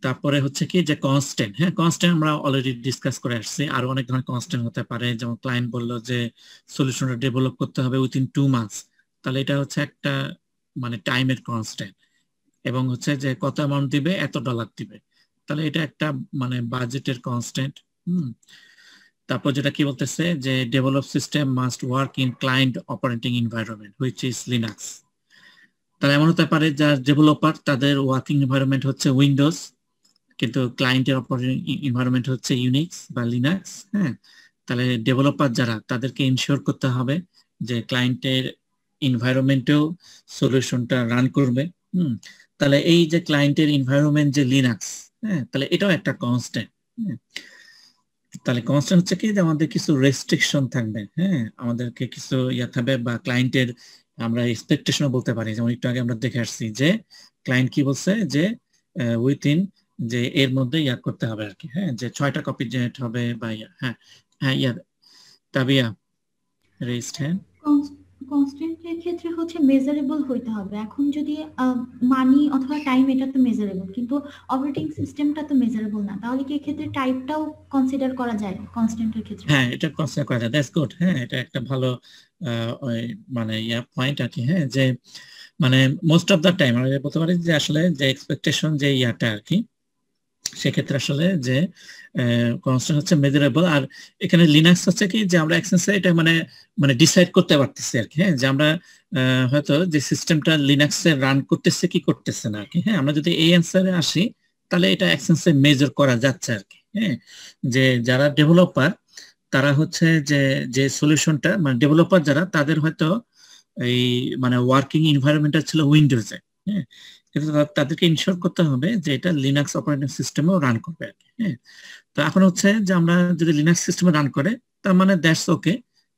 তারপরে হচ্ছে কি যে কনস্ট্যান্ট, হ্যাঁ, কনস্ট্যান্ট আমরা অলরেডি ডিসকাস করে আসছি। আরো অনেক ধরনের কনস্ট্যান্ট হতে পারে, যেমন ক্লায়েন্ট বললো যে সলিউশনটা ডেভেলপ করতে হবে উইথিন 2 months, তাহলে এটা হচ্ছে একটা মানে টাইমের কনস্ট্যান্ট। এবং হচ্ছে যে কত অ্যামাউন্ট দিবে, এত ডলার দিবে, তাহলে এটা একটা মানে বাজেটের কনস্ট্যান্ট। তারপর যেটা কি বলতেছে যে develop system must work in client operating environment which is Linux. তাহলে এমন হতে পারে যার ডেভেলপার তাদের ওয়ার্কিং এনভায়রনমেন্ট হচ্ছে উইন্ডোজ, কিন্তু ক্লায়েন্টের অপারেটিং এনভায়রনমেন্ট হচ্ছে ইউনিক্স বা লিনাক্স, হ্যাঁ। তাহলে ডেভেলপার যারা তাদেরকে ইনশিওর করতে হবে যে ক্লায়েন্টের এনভায়রনমেন্টেও সলিউশনটা রান করবে। তাহলে এই যে ক্লায়েন্টের এনভায়রনমেন্ট যে লিনাক্স, হ্যাঁ, তাহলে এটাও একটা কনস্ট্যান্ট। তাহলে কনস্ট্যান্ট হচ্ছে কি যে আমাদের কিছু রেস্ট্রিকশন থাকবে, হ্যাঁ, আমাদেরকে কিছু ইয়া থাকবে বা ক্লায়েন্টের আমরা এক্সপেকটেশনও বলতে পারি। যেমন একটু আগে আমরা দেখে আসছি যে ক্লায়েন্ট কি বলছে যে উইথিন যে এর মধ্যে ইয়া করতে হবে আর কি, হ্যাঁ, যে 6টা কপি জেনারেট হবে বা ইয়া, হ্যাঁ হ্যাঁ ইয়া তাবিয়া রেজড হ্যান্ড। কনস্ট্যান্টের ক্ষেত্রে হচ্ছে মেজারেবল হইতে হবে। এখন যদি মানি অথবা টাইম, এটা তো মেজারেবল, কিন্তু অপারেটিং সিস্টেমটা তো মেজারেবল না, তাহলে কি এক্ষেত্রে টাইপটাও কনসিডার করা যায় কনস্ট্যান্টের ক্ষেত্রে? হ্যাঁ, এটা কনসিডার করা যায়, দ্যাটস গুড। হ্যাঁ, এটা একটা ভালো মানে ইয়া পয়েন্ট আর কি, হ্যাঁ, যে মানে মোস্ট অফ দা টাইম আমরা বলতে পারি যে আসলে যে এক্সপেকটেশন যে ইয়াটা আর কি, সেক্ষেত্রে আসলে যে কনস্ট্যান্ট হচ্ছে মেজারেবল। আর এখানে লিনাক্স হচ্ছে কি যে আমরা এক্সেন্সে এটা মানে মানে ডিসাইড করতে পারতেছি আর কি, হ্যাঁ, যে আমরা হয়তো যে সিস্টেমটা লিনাক্সে রান করতেছে কি করতেছে না আর কি, হ্যাঁ। আমরা যদি এই অ্যান্সারে আসি তাহলে এটা এক্সেন্সে মেজার করা যাচ্ছে আর কি, হ্যাঁ। যে যারা ডেভেলপার তারা হচ্ছে যে যে সলিউশনটা মানে ডেভেলপার যারা তাদের হয়তো এই মানে ওয়ার্কিং এনভায়রনমেন্টটা ছিল উইন্ডোজে, হ্যাঁ, কিন্তু তাদেরকে ইনশিওর করতে হবে যে এটা লিনাক্স অপারেটিং সিস্টেমেও রান করবে আর কি, হ্যাঁ। তো এখন হচ্ছে যে আমরা যদি লিনাক্স সিস্টেমে রান করে তার মানে দ্যাটস ওকে,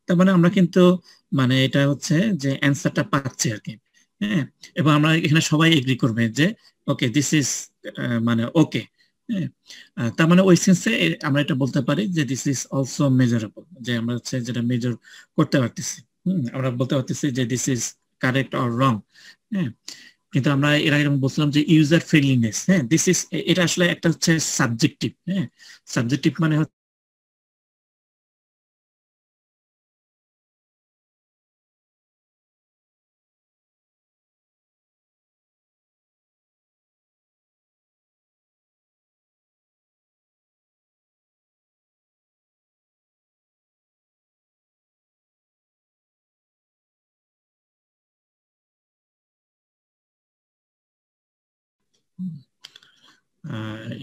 তার মানে আমরা কিন্তু মানে এটা হচ্ছে যে অ্যান্সারটা পাচ্ছি আর কি, হ্যাঁ। এবং আমরা এখানে সবাই এগ্রি করবে যে ওকে দিস ইজ মানে ওকে, হ্যাঁ। তার মানে ওই সেন্সে আমরা এটা বলতে পারি যে দিস ইজ অলসো মেজারেবল, যে আমরা হচ্ছে যেটা মেজার করতে পারতেছি, আমরা বলতে পারতেছি যে this is correct or wrong, হ্যাঁ। কিন্তু আমরা এর আগে বলছিলাম যে ইউজার ফ্রেন্ডলিনেস, হ্যাঁ, দিস ইজ এটা আসলে একটা হচ্ছে সাবজেক্টিভ, হ্যাঁ। সাবজেক্টিভ মানে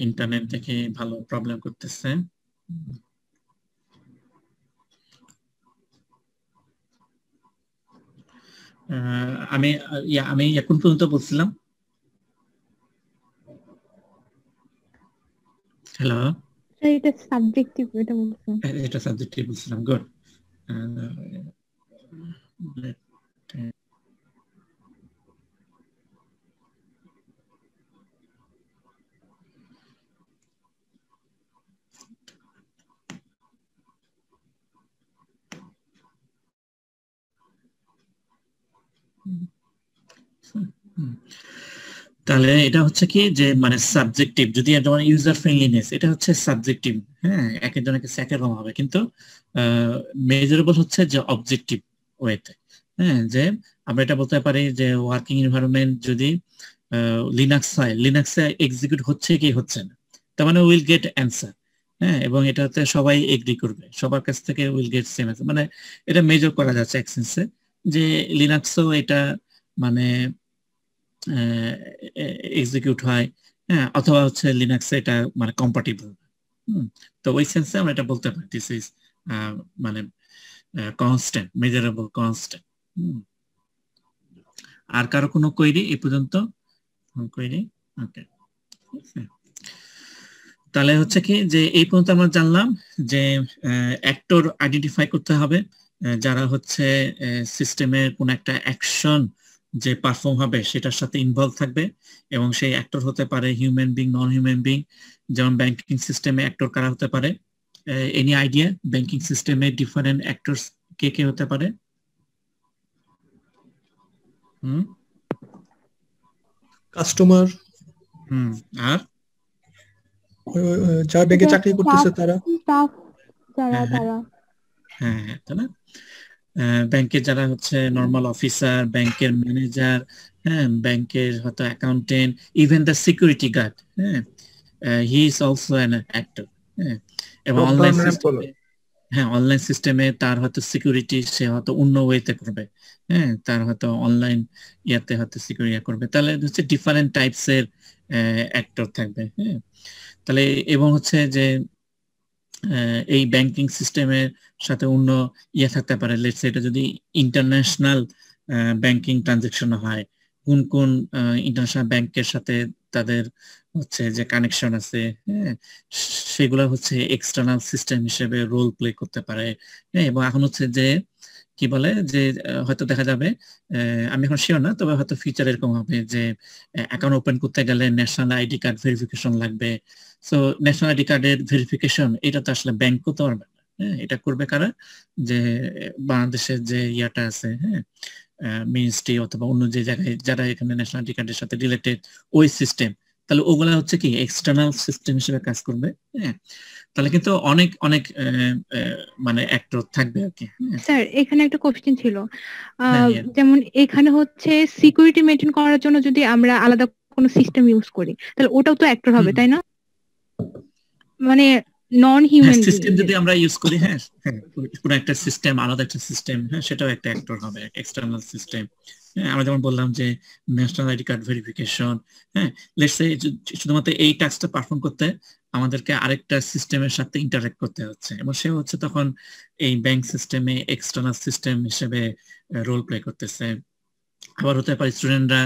ইন্টারনেট দেখে ভালো প্রবলেম করতেছে। আমি আমি এখন পর্যন্ত বলছিলাম। হ্যালো, এটা সাবজেক্টিভ, এটা বলছেন। এটা সাবজেক্টিভ বলছিলাম। গুড। তাহলে এটা হচ্ছে কি যে মানে সাবজেক্টিভ, যদি যেমন ইউজার ফ্রেন্ডলিনেস, এটা হচ্ছে সাবজেক্টিভ। হ্যাঁ, এক একজনের কাছে এক রকম হবে, কিন্তু মেজারেবল হচ্ছে যে অবজেক্টিভ ওয়েতে। হ্যাঁ, যে আমরা এটা বলতে পারি যে ওয়ার্কিং এনভায়রনমেন্ট যদি লিনাক্স হয়, লিনাক্সে এক্সিকিউট হচ্ছে কি হচ্ছে না, তার মানে উইল গেট অ্যান্সার। হ্যাঁ, এবং এটাতে সবাই এগ্রি করবে, সবার কাছ থেকে উইল গেট সেম অ্যান্সার। মানে এটা মেজর করা যাচ্ছে এক সেন্সে যে লিনাক্সও এটা মানে এক্সিকিউট হয়। হ্যাঁ, অথবা হচ্ছে লিনাক্সে এটা মানে কম্পাটিবল। তো ওই সেন্সে আমরা এটা বলতে পারি দিস ইজ মানে কনস্ট্যান্ট, মেজারেবল কনস্ট্যান্ট। আর কারো কোনো কোয়েরি এই পর্যন্ত? কোয়েরি? ওকে, তাহলে হচ্ছে কি যে এই পর্যন্ত আমরা জানলাম যে অ্যাক্টর আইডেন্টিফাই করতে হবে, যারা হচ্ছে সিস্টেমের কোন একটা অ্যাকশন যে পারফর্ম হবে সেটার সাথে ইনভলভ থাকবে, এবং সেই অ্যাক্টর হতে পারে হিউম্যান বিং, নন হিউম্যান বিং। যেমন ব্যাংকিং সিস্টেমে অ্যাক্টর কারা হতে পারে? এনি আইডিয়া ব্যাংকিং সিস্টেমে ডিফারেন্ট অ্যাক্টরস কে কে হতে পারে? কাস্টমার, আর যারা ব্যাংকে চাকরি করতেছে তারা, স্টাফ যারা তারা। হ্যাঁ, তাই না? ব্যাংকের যারা হচ্ছে নরমাল অফিসার, ব্যাংকের ম্যানেজার, হ্যাঁ, ব্যাংকের হয়তো accountant, even the security guard. হ্যাঁ, he is also an actor. হ্যাঁ, এবং অনলাইন সিস্টেমে, হ্যাঁ, অনলাইন সিস্টেমে তার হয়তো সিকিউরিটি সে হয়তো অন্য ওয়েতে করবে। হ্যাঁ, তার হয়তো অনলাইন ইয়াতে হয়তো সিকিউরিটি করবে। তাহলে হচ্ছে ডিফারেন্ট টাইপস এর অ্যাক্টর থাকবে। হ্যাঁ, তাহলে এবং হচ্ছে যে এই ব্যাংকিং সিস্টেমের সাথে অন্য ইয়ে থাকতে পারে। লেটস সে এটা যদি ইন্টারন্যাশনাল ব্যাংকিং ট্রানজাকশন হয়, কোন কোন ইন্টারন্যাশনাল ব্যাংকের সাথে তাদের হচ্ছে যে কানেকশন আছে, হ্যাঁ, সেগুলো হচ্ছে এক্সটার্নাল সিস্টেম হিসেবে রোল প্লে করতে পারে। হ্যাঁ, এবং এখন হচ্ছে যে কি বলে যে হয়তো দেখা যাবে, আমি এখন শিওর না, তবে হয়তো ফিচার এরকম হবে যে অ্যাকাউন্ট ওপেন করতে গেলে ন্যাশনাল আইডি কার্ড ভেরিফিকেশন লাগবে। সো ন্যাশনাল আইডি কার্ডের ভেরিফিকেশন এটা তো আসলে ব্যাংক করতে পারবে না। হ্যাঁ, এটা করবে কারা? যে বাংলাদেশের যে ইয়াটা আছে, হ্যাঁ, মিনিস্ট্রি অথবা অন্য যে জায়গায় যারা এখানে ন্যাশনাল আইডি কার্ডের সাথে রিলেটেড ওই সিস্টেম, তাহলে ওগুলা হচ্ছে কি এক্সটার্নাল সিস্টেম হিসেবে কাজ করবে। হ্যাঁ, তাহলে কিন্তু অনেক অনেক মানে অ্যাক্টর থাকবে আর কি। স্যার এখানে একটা কোশ্চেন ছিল, যেমন এখানে হচ্ছে সিকিউরিটি মেইনটেইন করার জন্য যদি আমরা আলাদা কোনো সিস্টেম ইউজ করি তাহলে ওটাও তো অ্যাক্টর হবে, তাই না? মানে নন হিউম্যান সিস্টেম যদি আমরা ইউজ করি, হ্যাঁ, কোন একটা সিস্টেম, আলাদা একটা সিস্টেম, হ্যাঁ, সেটাও একটা অ্যাক্টর হবে, এক্সটার্নাল সিস্টেম। হ্যাঁ, আমরা যেমন বললাম যে ন্যাশনাল আইডি কার্ড ভেরিফিকেশন, হ্যাঁ, লেটস সে শুধুমাত্র এই টাস্কটা পারফর্ম করতে আমাদেরকে আরেকটা সিস্টেমের সাথে ইন্টারঅ্যাক্ট করতে হচ্ছে, এবং সে হচ্ছে তখন এই ব্যাংক সিস্টেমে এক্সটার্নাল সিস্টেম হিসেবে রোল প্লে করতেছে। আবার হতে পারে স্টুডেন্টরা,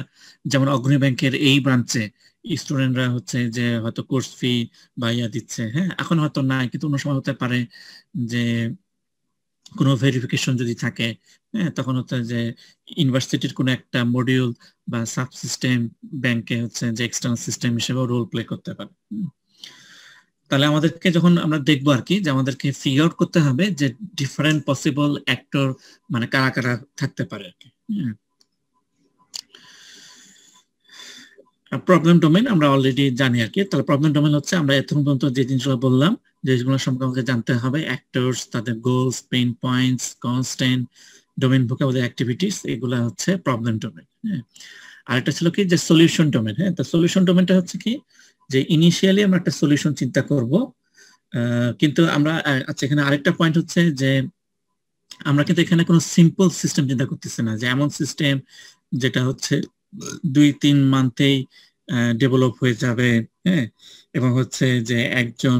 যেমন অগ্রণী ব্যাংকের এই ব্রাঞ্চে স্টুডেন্টরা হচ্ছে যে হয়তো কোর্স ফি বা ইয়া দিচ্ছে, হ্যাঁ, এখন হয়তো নাই, কিন্তু অন্য সময় হতে পারে যে কোনো ভেরিফিকেশন যদি থাকে, হ্যাঁ, তখন হচ্ছে যে ইউনিভার্সিটির কোনো একটা মডিউল বা সাব সিস্টেম ব্যাংকে হচ্ছে যে এক্সটার্নাল সিস্টেম হিসেবে রোল প্লে করতে পারে। তাহলে আমাদেরকে যখন আমরা দেখবো আর কি, যে আমাদেরকে ফিগার আউট করতে হবে যে ডিফারেন্ট পসিবল অ্যাক্টর মানে কারা কারা থাকতে পারে আর কি। প্রবলেম ডোমেন আমরা অলরেডি জানি আর কি। তাহলে প্রবলেম ডোমেন হচ্ছে আমরা এতক্ষণ পর্যন্ত যে জিনিসগুলো বললাম, যেগুলো সম্পর্কে আমাদের জানতে হবে, অ্যাক্টরস, তাদের goals, pain points, constant, domain vocabulary activities, এগুলা হচ্ছে প্রবলেম ডোমেন। হ্যাঁ, আরেকটা ছিল কি যে সলিউশন ডোমেন। হ্যাঁ, তো সলিউশন ডোমেনটা হচ্ছে কি যে ইনিশিয়ালি আমরা একটা সলিউশন চিন্তা করব, কিন্তু আমরা আচ্ছা এখানে আরেকটা পয়েন্ট হচ্ছে যে আমরা কিন্তু এখানে কোনো সিম্পল সিস্টেম চিন্তা করতেছি না, যে এমন সিস্টেম যেটা হচ্ছে 2-3 মান্থেই ডেভেলপ হয়ে যাবে, হ্যাঁ, এবং হচ্ছে যে একজন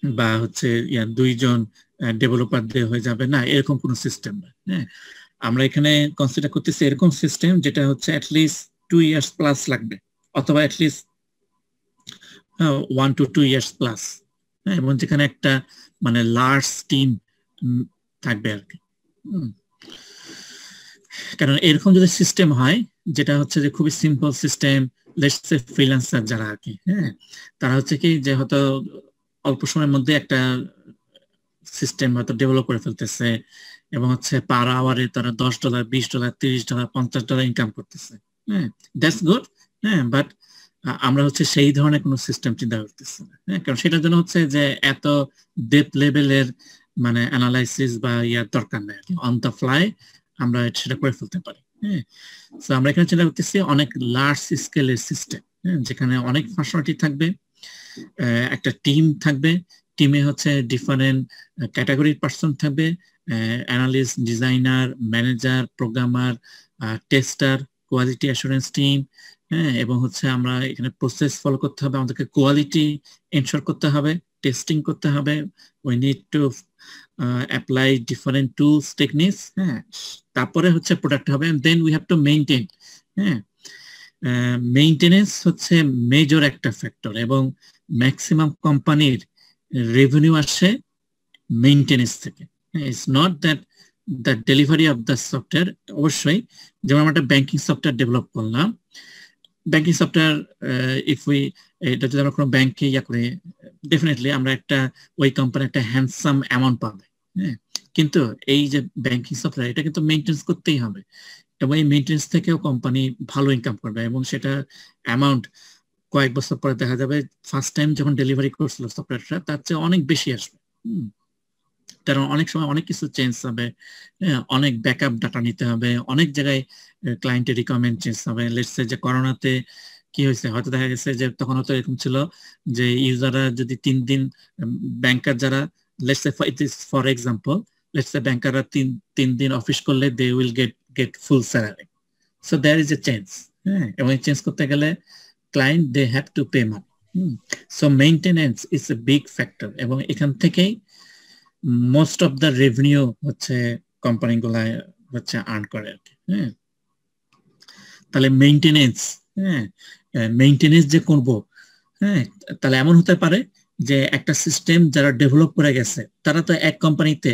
বা হচ্ছে দুইজন ডেভেলপার দিয়ে হয়ে যাবে না, এরকম কোনো সিস্টেম না। হ্যাঁ, আমরা এখানে কনসিডার করতেছি এরকম সিস্টেম যেটা হচ্ছে অ্যাটলিস্ট 2 years প্লাস লাগবে, অথবা অ্যাটলিস্ট 1 to 2 years প্লাস, এবং যেখানে একটা মানে লার্জ টিম থাকবে আর কি। কারণ এরকম যদি সিস্টেম হয় যেটা হচ্ছে যে খুবই simple system, let's say freelancer যারা আর কি, হ্যাঁ, তারা হচ্ছে কি যে হয়তো অল্প সময়ের মধ্যে একটা সিস্টেম হয়তো ডেভেলপ করে ফেলতেছে, এবং হচ্ছে পার আওয়ারে তারা $10, $20, $30, $50 ইনকাম করতেছে, হ্যাঁ, দ্যাটস গুড, হ্যাঁ, বাট আমরা হচ্ছে সেই ধরনের কোনো সিস্টেম চিন্তা করতেছি না, হ্যাঁ, কারণ সেটার জন্য হচ্ছে যে এত ডেপথ লেভেলের মানে অ্যানালাইসিস বা ইয়ার দরকার নেই, অন দ্য ফ্লাই আমরা সেটা করে ফেলতে পারি, হ্যাঁ। তো আমরা এখানে চিন্তা করতেছি অনেক লার্জ স্কেলের সিস্টেম, যেখানে অনেক ফাংশনালিটি থাকবে, একটা টিম থাকবে, টিমে হচ্ছে ডিফারেন্ট ক্যাটাগরির পার্সন থাকবে, analyst, designer, manager, programmer, tester, quality assurance team, হ্যাঁ, এবং হচ্ছে আমরা এখানে প্রসেস ফলো করতে হবে, আমাদেরকে কোয়ালিটি এনশোর করতে হবে, টেস্টিং করতে হবে, we need to apply different tools, techniques, হ্যাঁ, তারপরে হচ্ছে প্রোডাক্ট হবে, then we have to maintain, হ্যাঁ। মেইনটেনেন্স হচ্ছে মেজর একটা ফ্যাক্টর, এবং ম্যাক্সিমাম কোম্পানির রেভিনিউ আসে মেইনটেনেন্স থেকে। It's not that the delivery of the software. অবশ্যই যেমন আমরা একটা ব্যাংকিং সফটওয়্যার ডেভেলপ করলাম, ব্যাংকিং সফটওয়্যার ইফ উই এটা যদি আমরা কোনো ব্যাংকে ইয়া করে, ডেফিনেটলি আমরা একটা ওই কোম্পানি একটা হ্যান্ডসাম অ্যামাউন্ট পাবে, হ্যাঁ, কিন্তু এই যে ব্যাংকিং সফটওয়্যার এটা কিন্তু মেইনটেনেন্স করতেই হবে, এবং এই মেইনটেনেন্স থেকেও কোম্পানি ভালো ইনকাম করবে, এবং সেটা অ্যামাউন্ট কয়েক বছর পরে দেখা যাবে ফার্স্ট টাইম যখন ডেলিভারি করছিল সফটওয়্যারটা তার চেয়ে অনেক বেশি আসবে, কারণ অনেক সময় অনেক কিছু চেঞ্জ হবে, অনেক ব্যাকআপ ডাটা নিতে হবে, অনেক জায়গায় ক্লায়েন্টের রিকোয়ারমেন্ট চেঞ্জ হবে। লেটস সে যে করোনাতে কি হয়েছে, হয়তো দেখা গেছে যে তখন হয়তো এরকম ছিল যে ইউজাররা যদি 3 দিন, ব্যাংকার যারা, let's say for example, let's say ব্যাংকাররা 3 দিন অফিস করলে they will get full salary, so there is a change, হ্যাঁ, এবং চেঞ্জ করতে গেলে client they have to pay money, so maintenance is a big factor, এবং এখান থেকেই মোস্ট অফ দ্য রেভিনিউ হচ্ছে কোম্পানিগুলা হচ্ছে আর্ন করে আর কি, হ্যাঁ। তাহলে মেইনটেনেন্স, হ্যাঁ, মেইনটেনেন্স যে করব, হ্যাঁ, তাহলে এমন হতে পারে যে একটা সিস্টেম যারা ডেভেলপ করে গেছে তারা তো এক কোম্পানিতে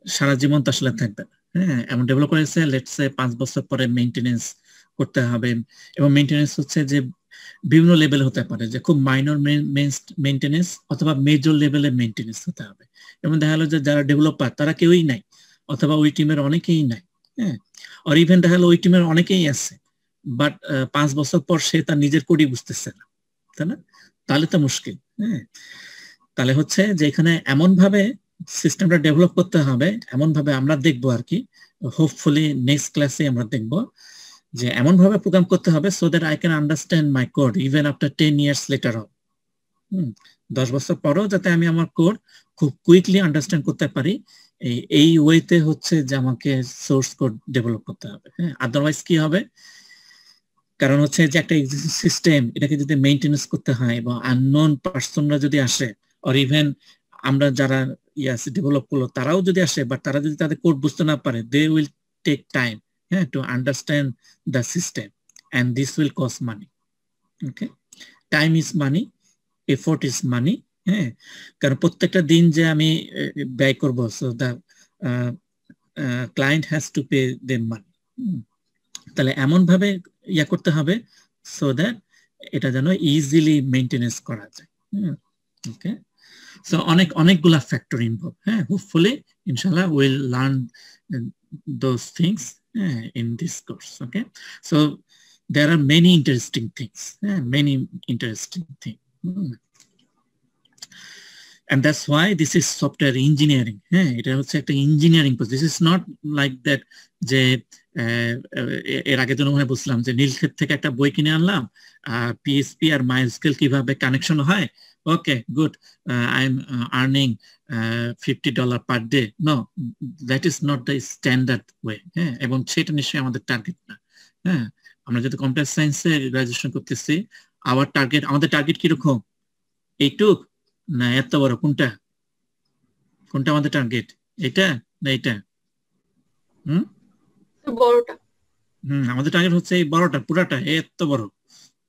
সারা জীবন তো আসলে থাকবে না, হ্যাঁ, এমন ডেভেলপ করেছে লেটস সে 5 বছর পরে মেইনটেনেন্স করতে হবে, এবং মেইনটেনেন্স হচ্ছে যে বিভিন্ন লেভেল হতে পারে, যে খুব মাইনর মেইনটেনেন্স অথবা মেজর লেভেলের মেইনটেনেন্স হতে হবে, এবং দেখা গেলো যে যারা ডেভেলপার তারা কেউই নাই, অথবা ওই টিমের অনেকেই নাই, হ্যাঁ, আর ইভেন দেখা গেলো ওই টিমের অনেকেই আছে, বাট 5 বছর পর সে তার নিজের কোডই বুঝতেছে না, তাই না? তাহলে তো মুশকিল, হ্যাঁ। তাহলে হচ্ছে যে এখানে এমন ভাবে সিস্টেমটা ডেভেলপ করতে হবে, এমন ভাবে আমরা দেখবো আর কি, হোপফুলি নেক্সট ক্লাসে আমরা দেখবো যে এমন ভাবে প্রোগ্রাম করতে হবে so that I can understand my code even after 10 years later on, 10 বছর পরেও যাতে আমি আমার কোড খুব কুইকলি আন্ডারস্ট্যান্ড করতে পারি, এই ওয়েতে হচ্ছে যে আমাকে সোর্স কোড ডেভেলপ করতে হবে, হ্যাঁ। আদারওয়াইজ কি হবে, কারণ হচ্ছে যে একটা এক্সিস্টিং সিস্টেম এটাকে যদি মেইনটেনেন্স করতে হয় এবং আননোন পার্সনরা যদি আসে, অর ইভেন আমরা যারা ডেভেলপ করলো তারাও যদি আসে, বাট তারা যদি তাদের কোড বুঝতে না পারে, দে উইল টেক টাইম, হ্যাঁ, to understand the system, and this will cost money, okay. Time is money, effort is money, হ্যাঁ, কারণ প্রত্যেকটা দিন যে আমি ব্যয় করবো, so the client has to pay them money. তাহলে এমন ভাবে ইয়া করতে হবে সো দ্যাট এটা যেন ইজিলি মেইনটেনেন্স করা যায়, ওকে। সো অনেকগুলা ফ্যাক্টর ইনভলভ, হ্যাঁ। হোপফুলি ইনশাআল্লাহ will learn those things in this course, okay. So there are many interesting things, and that's why this is software engineering, এটা হচ্ছে একটা engineering course. This is not like that যে এর আগে জন্য মনে বুঝলাম যে নীলক্ষেত থেকে একটা বই কিনে আনলাম, পিএসপি আর মাইস্কেল কিভাবে কানেকশন হয়, okay good, I am earning $50 per day. No, that is not the standard way, হ্যাঁ, এবং সেটা নিশ্চয়ই আমাদের টার্গেট না, হ্যাঁ। আমরা যদি কম্পিউটার সায়েন্সে গ্রাজুয়েশন করতেছি, আমাদের টার্গেট কিরকম, এইটুক না এত বড়, কোনটা আমাদের টার্গেট, এটা না এটা? বড়টা। আমাদের টার্গেট হচ্ছে এই বড়টা, পুরাটা, এত বড়,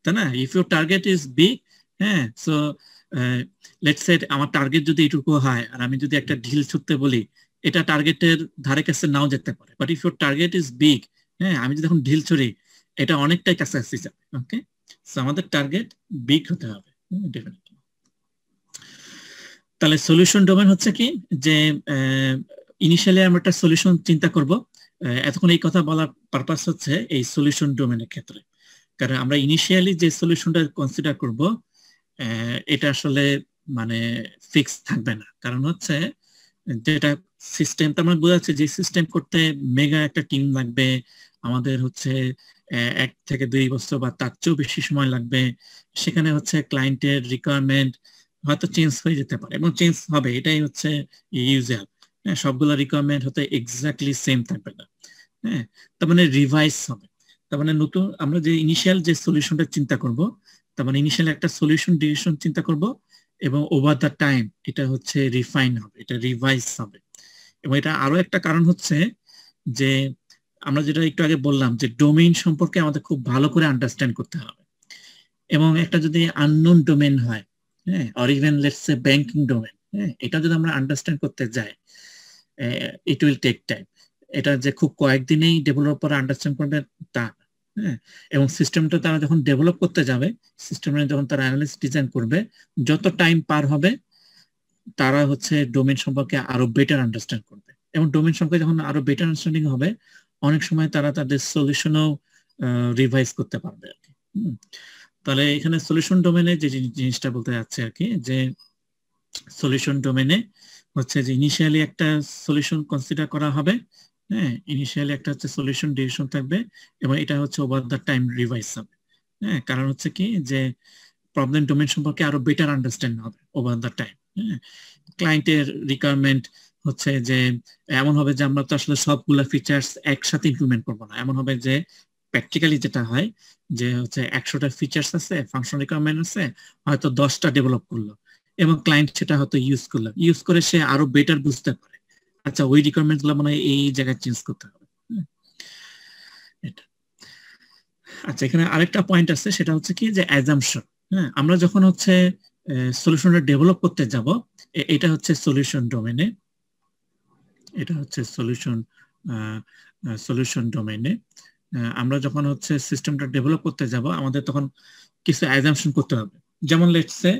তাই না? If your target is big, হ্যাঁ, সো লেটস সে আমার টার্গেট যদি এইটুকু হয় আর আমি যদি একটা ঢিল ছুটতে বলি, এটা টার্গেটের ধারে কাছে নাও যেতে পারে, but if your target is big, হ্যাঁ, আমি যদি এখন ঢিল ছুড়ি এটা অনেকটাই কাছাকাছি যাবে। ওকে, সো আমাদের টার্গেট বিগ হতে হবে ডেফিনেটলি। তাহলে সলিউশন ডোমেন হচ্ছে কি, যে ইনিশিয়ালি আমরা একটা সলিউশন চিন্তা করব। এতক্ষণ এই কথা বলার পারপাস হচ্ছে এই সলিউশন ডোমেনের ক্ষেত্রে, কারণ আমরা ইনিশিয়ালি যে সলিউশনটা কনসিডার করব এটা আসলে মানে ফিক্স থাকবে না। কারণ হচ্ছে যেটা সিস্টেম, তার মানে বোঝা যাচ্ছে যে সিস্টেম করতে মেগা একটা টিম লাগবে, আমাদের হচ্ছে 1 থেকে 2 বছর বা তার চেয়েও বেশি সময় লাগবে। সেখানে হচ্ছে ক্লায়েন্টের রিকোয়ারমেন্ট হয়তো চেঞ্জ হয়ে যেতে পারে, এবং চেঞ্জ হবে, এটাই হচ্ছে ইউজুয়াল। সবগুলো রিকোয়ারমেন্ট হতে এক্স্যাক্টলি সেম থাকবে না, হ্যাঁ, তার মানে রিভাইজ হবে। তার মানে নতুন আমরা যে ইনিশিয়াল যে সলিউশনটা চিন্তা করব, তার মানে ইনিশিয়াল একটা সলিউশন ডিসিশন চিন্তা করব, এবং ওভার দ্য টাইম এটা হচ্ছে রিফাইন হবে, এটা রিভাইজ হবে। এবং এটা আরো একটা কারণ হচ্ছে যে আমরা যেটা একটু আগে বললাম যে ডোমেইন সম্পর্কে আমাদের খুব ভালো করে আন্ডারস্ট্যান্ড করতে হবে। এবং একটা যদি আননোন ডোমেইন হয়, হ্যাঁ, or even let's say banking domain, হ্যাঁ, এটা যদি আমরা আন্ডারস্ট্যান্ড করতে যাই, ইট উইল টেক টাইম। এটা যে খুব কয়েকদিনেই ডেভেলপার আন্ডারস্ট্যান্ড করবে তা, হ্যাঁ। এবং সিস্টেমটা তারা যখন ডেভেলপ করতে যাবে, সিস্টেমে যখন তারা অ্যানালিসিস ডিজাইন করবে, যত টাইম পার হবে তারা হচ্ছে ডোমেইন সম্পর্কে আরো বেটার আন্ডারস্ট্যান্ড করবে। এবং ডোমেইন সম্পর্কে যখন আরো বেটার আন্ডারস্ট্যান্ডিং হবে, অনেক সময় তারা তাদের সলিউশনও রিভাইজ করতে পারবে আর কি। তাহলে এখানে সলিউশন ডোমেইনে যে জিনিসটা বলতে যাচ্ছে আর কি, যে সলিউশন ডোমেইনে হচ্ছে যে ইনিশিয়ালি একটা সলিউশন কনসিডার করা হবে, হ্যাঁ, ইনিশিয়ালি একটা হচ্ছে সলিউশন ডিসিশন থাকবে, এবং এটা হচ্ছে ওভার দ্য টাইম রিভাইজ হবে, হ্যাঁ। কারণ হচ্ছে কি যে প্রবলেম ডোমেইন সম্পর্কে আরো বেটার আন্ডারস্ট্যান্ড হবে ওভার দ্য টাইম, হ্যাঁ। ক্লায়েন্টের রিকোয়ারমেন্ট হচ্ছে যে এমন হবে যে আমরা তো আসলে সবগুলা ফিচার্স একসাথে ইমপ্লিমেন্ট করবো না। এমন হবে যে প্র্যাকটিক্যালি যেটা হয় যে হচ্ছে 100টা ফিচার্স আছে, ফাংশন রিকোয়ারমেন্ট আছে, হয়তো 10টা ডেভেলপ করলো, এবং ক্লায়েন্ট সেটা হয়তো ইউজ করে সে আরো বেটার বুঝতে পারে, আচ্ছা ওই রিকোয়ারমেন্ট গুলো মানে এই জায়গায় চেঞ্জ করতে হবে। এটা আচ্ছা, এখানে আরেকটা পয়েন্ট আছে, সেটা হচ্ছে কি যে অ্যাজাম্পশন, হ্যাঁ। আমরা যখন হচ্ছে সলিউশনটা ডেভেলপ করতে যাব, এটা হচ্ছে সলিউশন ডোমেইনে, এটা হচ্ছে সলিউশন ডোমেইনে আমরা যখন হচ্ছে সিস্টেমটা ডেভেলপ করতে যাব, আমাদের তখন কিছু অ্যাজাম্পশন করতে হবে। যেমন লেটস সে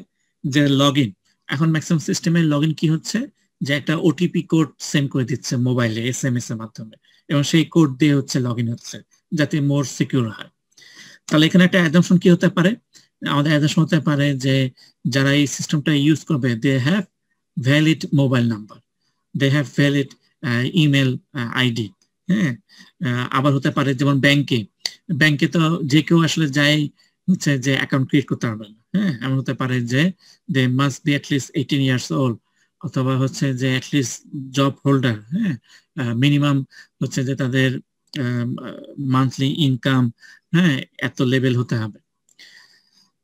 যে লগইন, এখন ম্যাক্সিমাম সিস্টেমের লগইন কি হচ্ছে যে একটা ওটিপি কোড সেন্ড করে দিচ্ছে মোবাইলে SMS এর মাধ্যমে, এবং সেই কোড দিয়ে হচ্ছে লগইন হচ্ছে যাতে মোর সিকিউর হয়। তাহলে এখানে একটা অ্যাজাম্পশন কি হতে পারে, আমাদের অ্যাজাম্পশন হতে পারে যে যারা এই সিস্টেমটা ইউজ করবে they have valid mobile number, they have valid email ID, হ্যাঁ। আবার হতে পারে যেমন ব্যাংকে তো যে কেউ আসলে যাই হচ্ছে যে অ্যাকাউন্ট ক্রিয়েট করতে পারবে না, হ্যাঁ। এমন হতে পারে যে they must be at least 18 years old, অথবা হচ্ছে যে অ্যাটলিস্ট জব হোল্ডার, হ্যাঁ। মিনিমাম হচ্ছে যে তাদের মান্থলি ইনকাম, হ্যাঁ, এত লেভেল হতে হবে।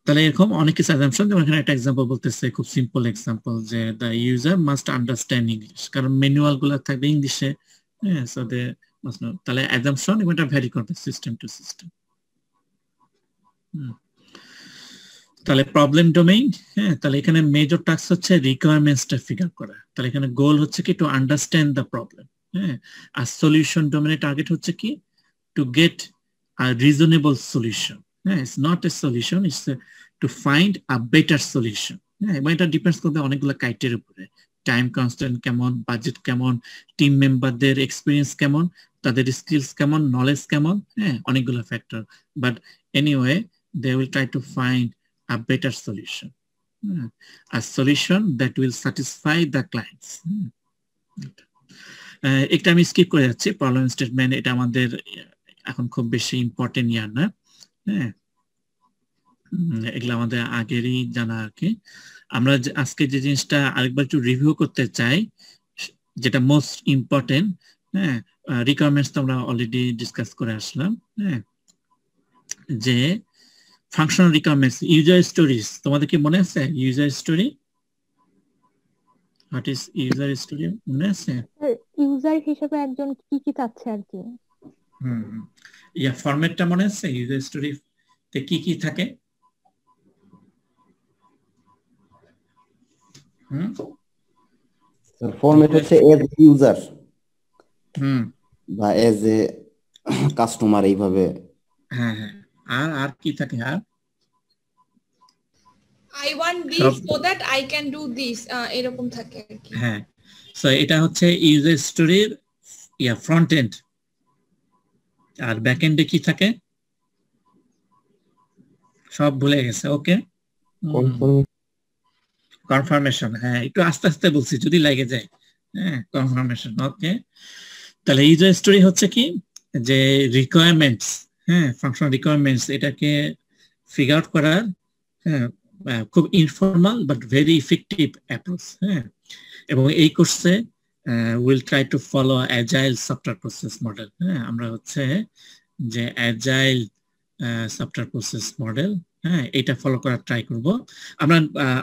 তাহলে এরকম অনেক কিছু অ্যাজাম্পশন, যেমন এখানে একটা এক্সাম্পল বলতেছে, খুব সিম্পল এক্সাম্পল, যে the user must understand English, কারণ ম্যানুয়াল গুলো থাকবে ইংলিশে, হ্যাঁ। So they must know. তাহলে অ্যাজাম্পশন এবং এটা ভ্যারি করবে সিস্টেম টু সিস্টেম। তাহলে প্রবলেম ডোমেইন, হ্যাঁ, তাহলে এখানে মেজর টাস্ক হচ্ছে রিকোয়ারমেন্টসটা ফিগার করা। তাহলে এখানে গোল হচ্ছে কি টু আন্ডারস্ট্যান্ড দ্য প্রবলেম, হ্যাঁ। আর সলিউশন ডোমেইনের টার্গেট হচ্ছে কি to get a reasonable solution, হ্যাঁ। It's not a solution, it's to find a better solution, হ্যাঁ। এবং এটা ডিপেন্ডস করবে অনেকগুলো ক্রাইটেরিয়ার উপরে, টাইম কনস্ট্যান্ট কেমন, বাজেট কেমন, টিম মেম্বারদের এক্সপিরিয়েন্স কেমন, তাদের স্কিলস কেমন, নলেজ কেমন, হ্যাঁ, অনেকগুলো factor. But anyway they will try to find a better solution, a solution that will satisfy the clients. একটা আমি স্কিপ করে যাচ্ছি, প্রবলেম স্টেটমেন্ট, এটা আমাদের এখন খুব বেশি ইম্পর্টেন্ট ইয়ার না, হ্যাঁ। এগুলো আমাদের আগেরই জানা আর কি। আমরা আজকে যে জিনিসটা আরেকবার একটু রিভিউ করতে চাই, যেটা মোস্ট ইম্পর্টেন্ট, হ্যাঁ। রিকোয়ারমেন্টস তো আমরা অলরেডি ডিসকাস করে আসলাম, হ্যাঁ। যে ফাংশনাল রিকোয়ারমেন্টস, ইউজার স্টোরিজ, তোমাদের কি মনে আছে user story? What is user story মনে আছে? ইউজার হিসেবে একজন কি কি চাচ্ছে আর কি। ইয়া ফরম্যাটটা মনে আছে ইউজার স্টোরি তে কি কি থাকে? ফরম্যাট হচ্ছে এজ ইউজার বা এজ এ কাস্টমার এইভাবে। হ্যাঁ হ্যাঁ, আর কি থাকে? আর I want this so that I can do this এরকম থাকে আর কি। হ্যাঁ, সো এটা হচ্ছে ইউজার স্টোরির ফ্রন্ট এন্ড। আর ব্যাক এন্ডে কি থাকে সব ভুলে গেছে। ওকে, কনফার্মেশন। হ্যাঁ, একটু আস্তে আস্তে বলছি যদি লাগে যায়। হ্যাঁ, কনফার্মেশন। ওকে, তাহলে ইউজার স্টোরি হচ্ছে কি যে রিকোয়ারমেন্টস, হ্যাঁ ফাংশনাল রিকোয়ারমেন্টস, এটাকে ফিগার আউট করার খুব informal but very effective approach. হ্যাঁ, এবং এই কোর্সে will try to follow agile software process model. হ্যাঁ, আমরা হচ্ছে যে অ্যাজাইল সফটওয়্যার প্রসেস মডেল, হ্যাঁ এটা ফলো করার ট্রাই করব। আমরা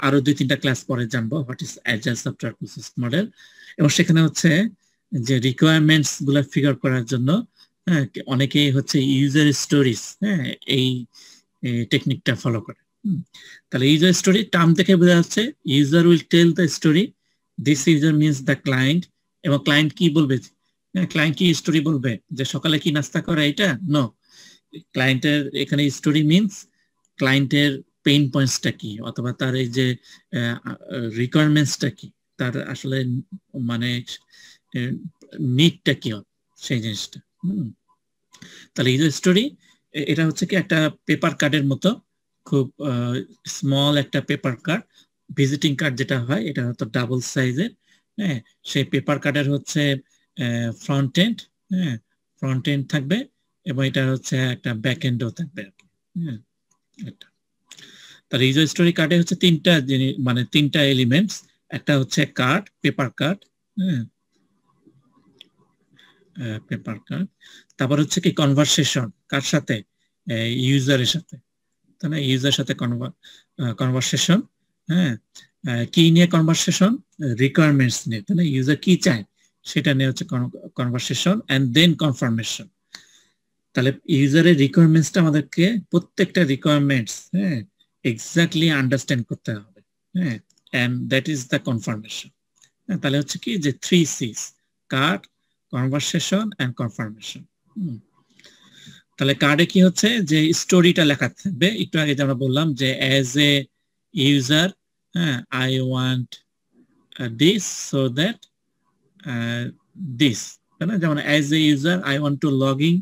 আরো 2-3টা ক্লাস পরে জানবো what is agile software process model, এবং সেখানে হচ্ছে যে রিকোয়ারমেন্টস গুলা ফিগার করার জন্য হ্যাঁ অনেকেই হচ্ছে ইউজার স্টোরিজ, হ্যাঁ এই টেকনিকটা ফলো করে। তাহলে ইউজার স্টোরি টার্ম দেখে বোঝা যাচ্ছে user will tell the story, this user means the client. এবং ক্লায়েন্ট কি বলবে? ক্লায়েন্ট কি স্টোরি বলবে যে সকালে কি নাস্তা করে এটা? নো, ক্লায়েন্টের এখানে স্টোরি মিনস ক্লায়েন্টের পেইন পয়েন্টসটা কি, অথবা তার এই যে রিকোয়ারমেন্টসটা কি, তার আসলে মানে নিডটা কি সেই জিনিসটা। তাহলে ইউজার স্টোরি এটা হচ্ছে কি একটা পেপার কার্ডের মতো, খুব স্মল একটা পেপার কার্ড, ভিজিটিং কার্ড যেটা হয় এটা হয়তো ডাবল সাইজের। হ্যাঁ, সেই পেপার কার্ডের হচ্ছে ফ্রন্ট এন্ড, হ্যাঁ ফ্রন্ট এন্ড থাকবে, এবং এটা হচ্ছে একটা ব্যাক এন্ডও থাকবে আর কি। হ্যাঁ, এটা তার ইউজার স্টোরি কার্ডে হচ্ছে তিনটা জিনিস, মানে তিনটা এলিমেন্টস। একটা হচ্ছে কার্ড, পেপার কার্ড, হ্যাঁ পেপার কার্ড। তারপর হচ্ছে কি কনভারসেশন, কার সাথে? ইউজারের সাথে, তাই না? ইউজারের সাথে কনভারসেশন। হ্যাঁ, কি নিয়ে কনভারসেশন? রিকোয়ারমেন্টস নিয়ে, তাই না? ইউজার কি চায় সেটা নিয়ে হচ্ছে কনভারসেশন, এন্ড দেন কনফার্মেশন। তাহলে ইউজারের রিকোয়ারমেন্টসটা আমাদেরকে প্রত্যেকটা রিকোয়ারমেন্টস হ্যাঁ এক্স্যাক্টলি আন্ডারস্ট্যান্ড করতে হবে। হ্যাঁ, and that is the confirmation. তাহলে হচ্ছে কি যে 3 C's, card, conversation and confirmation. তাহলে কার্ডে কি হচ্ছে যে স্টোরিটা লেখা থাকবে। একটু আগে যেমন বললাম যে অ্যাজ এ ইউজার, হ্যাঁ I want this so that this, তাই না? যেমন as a user I want to log in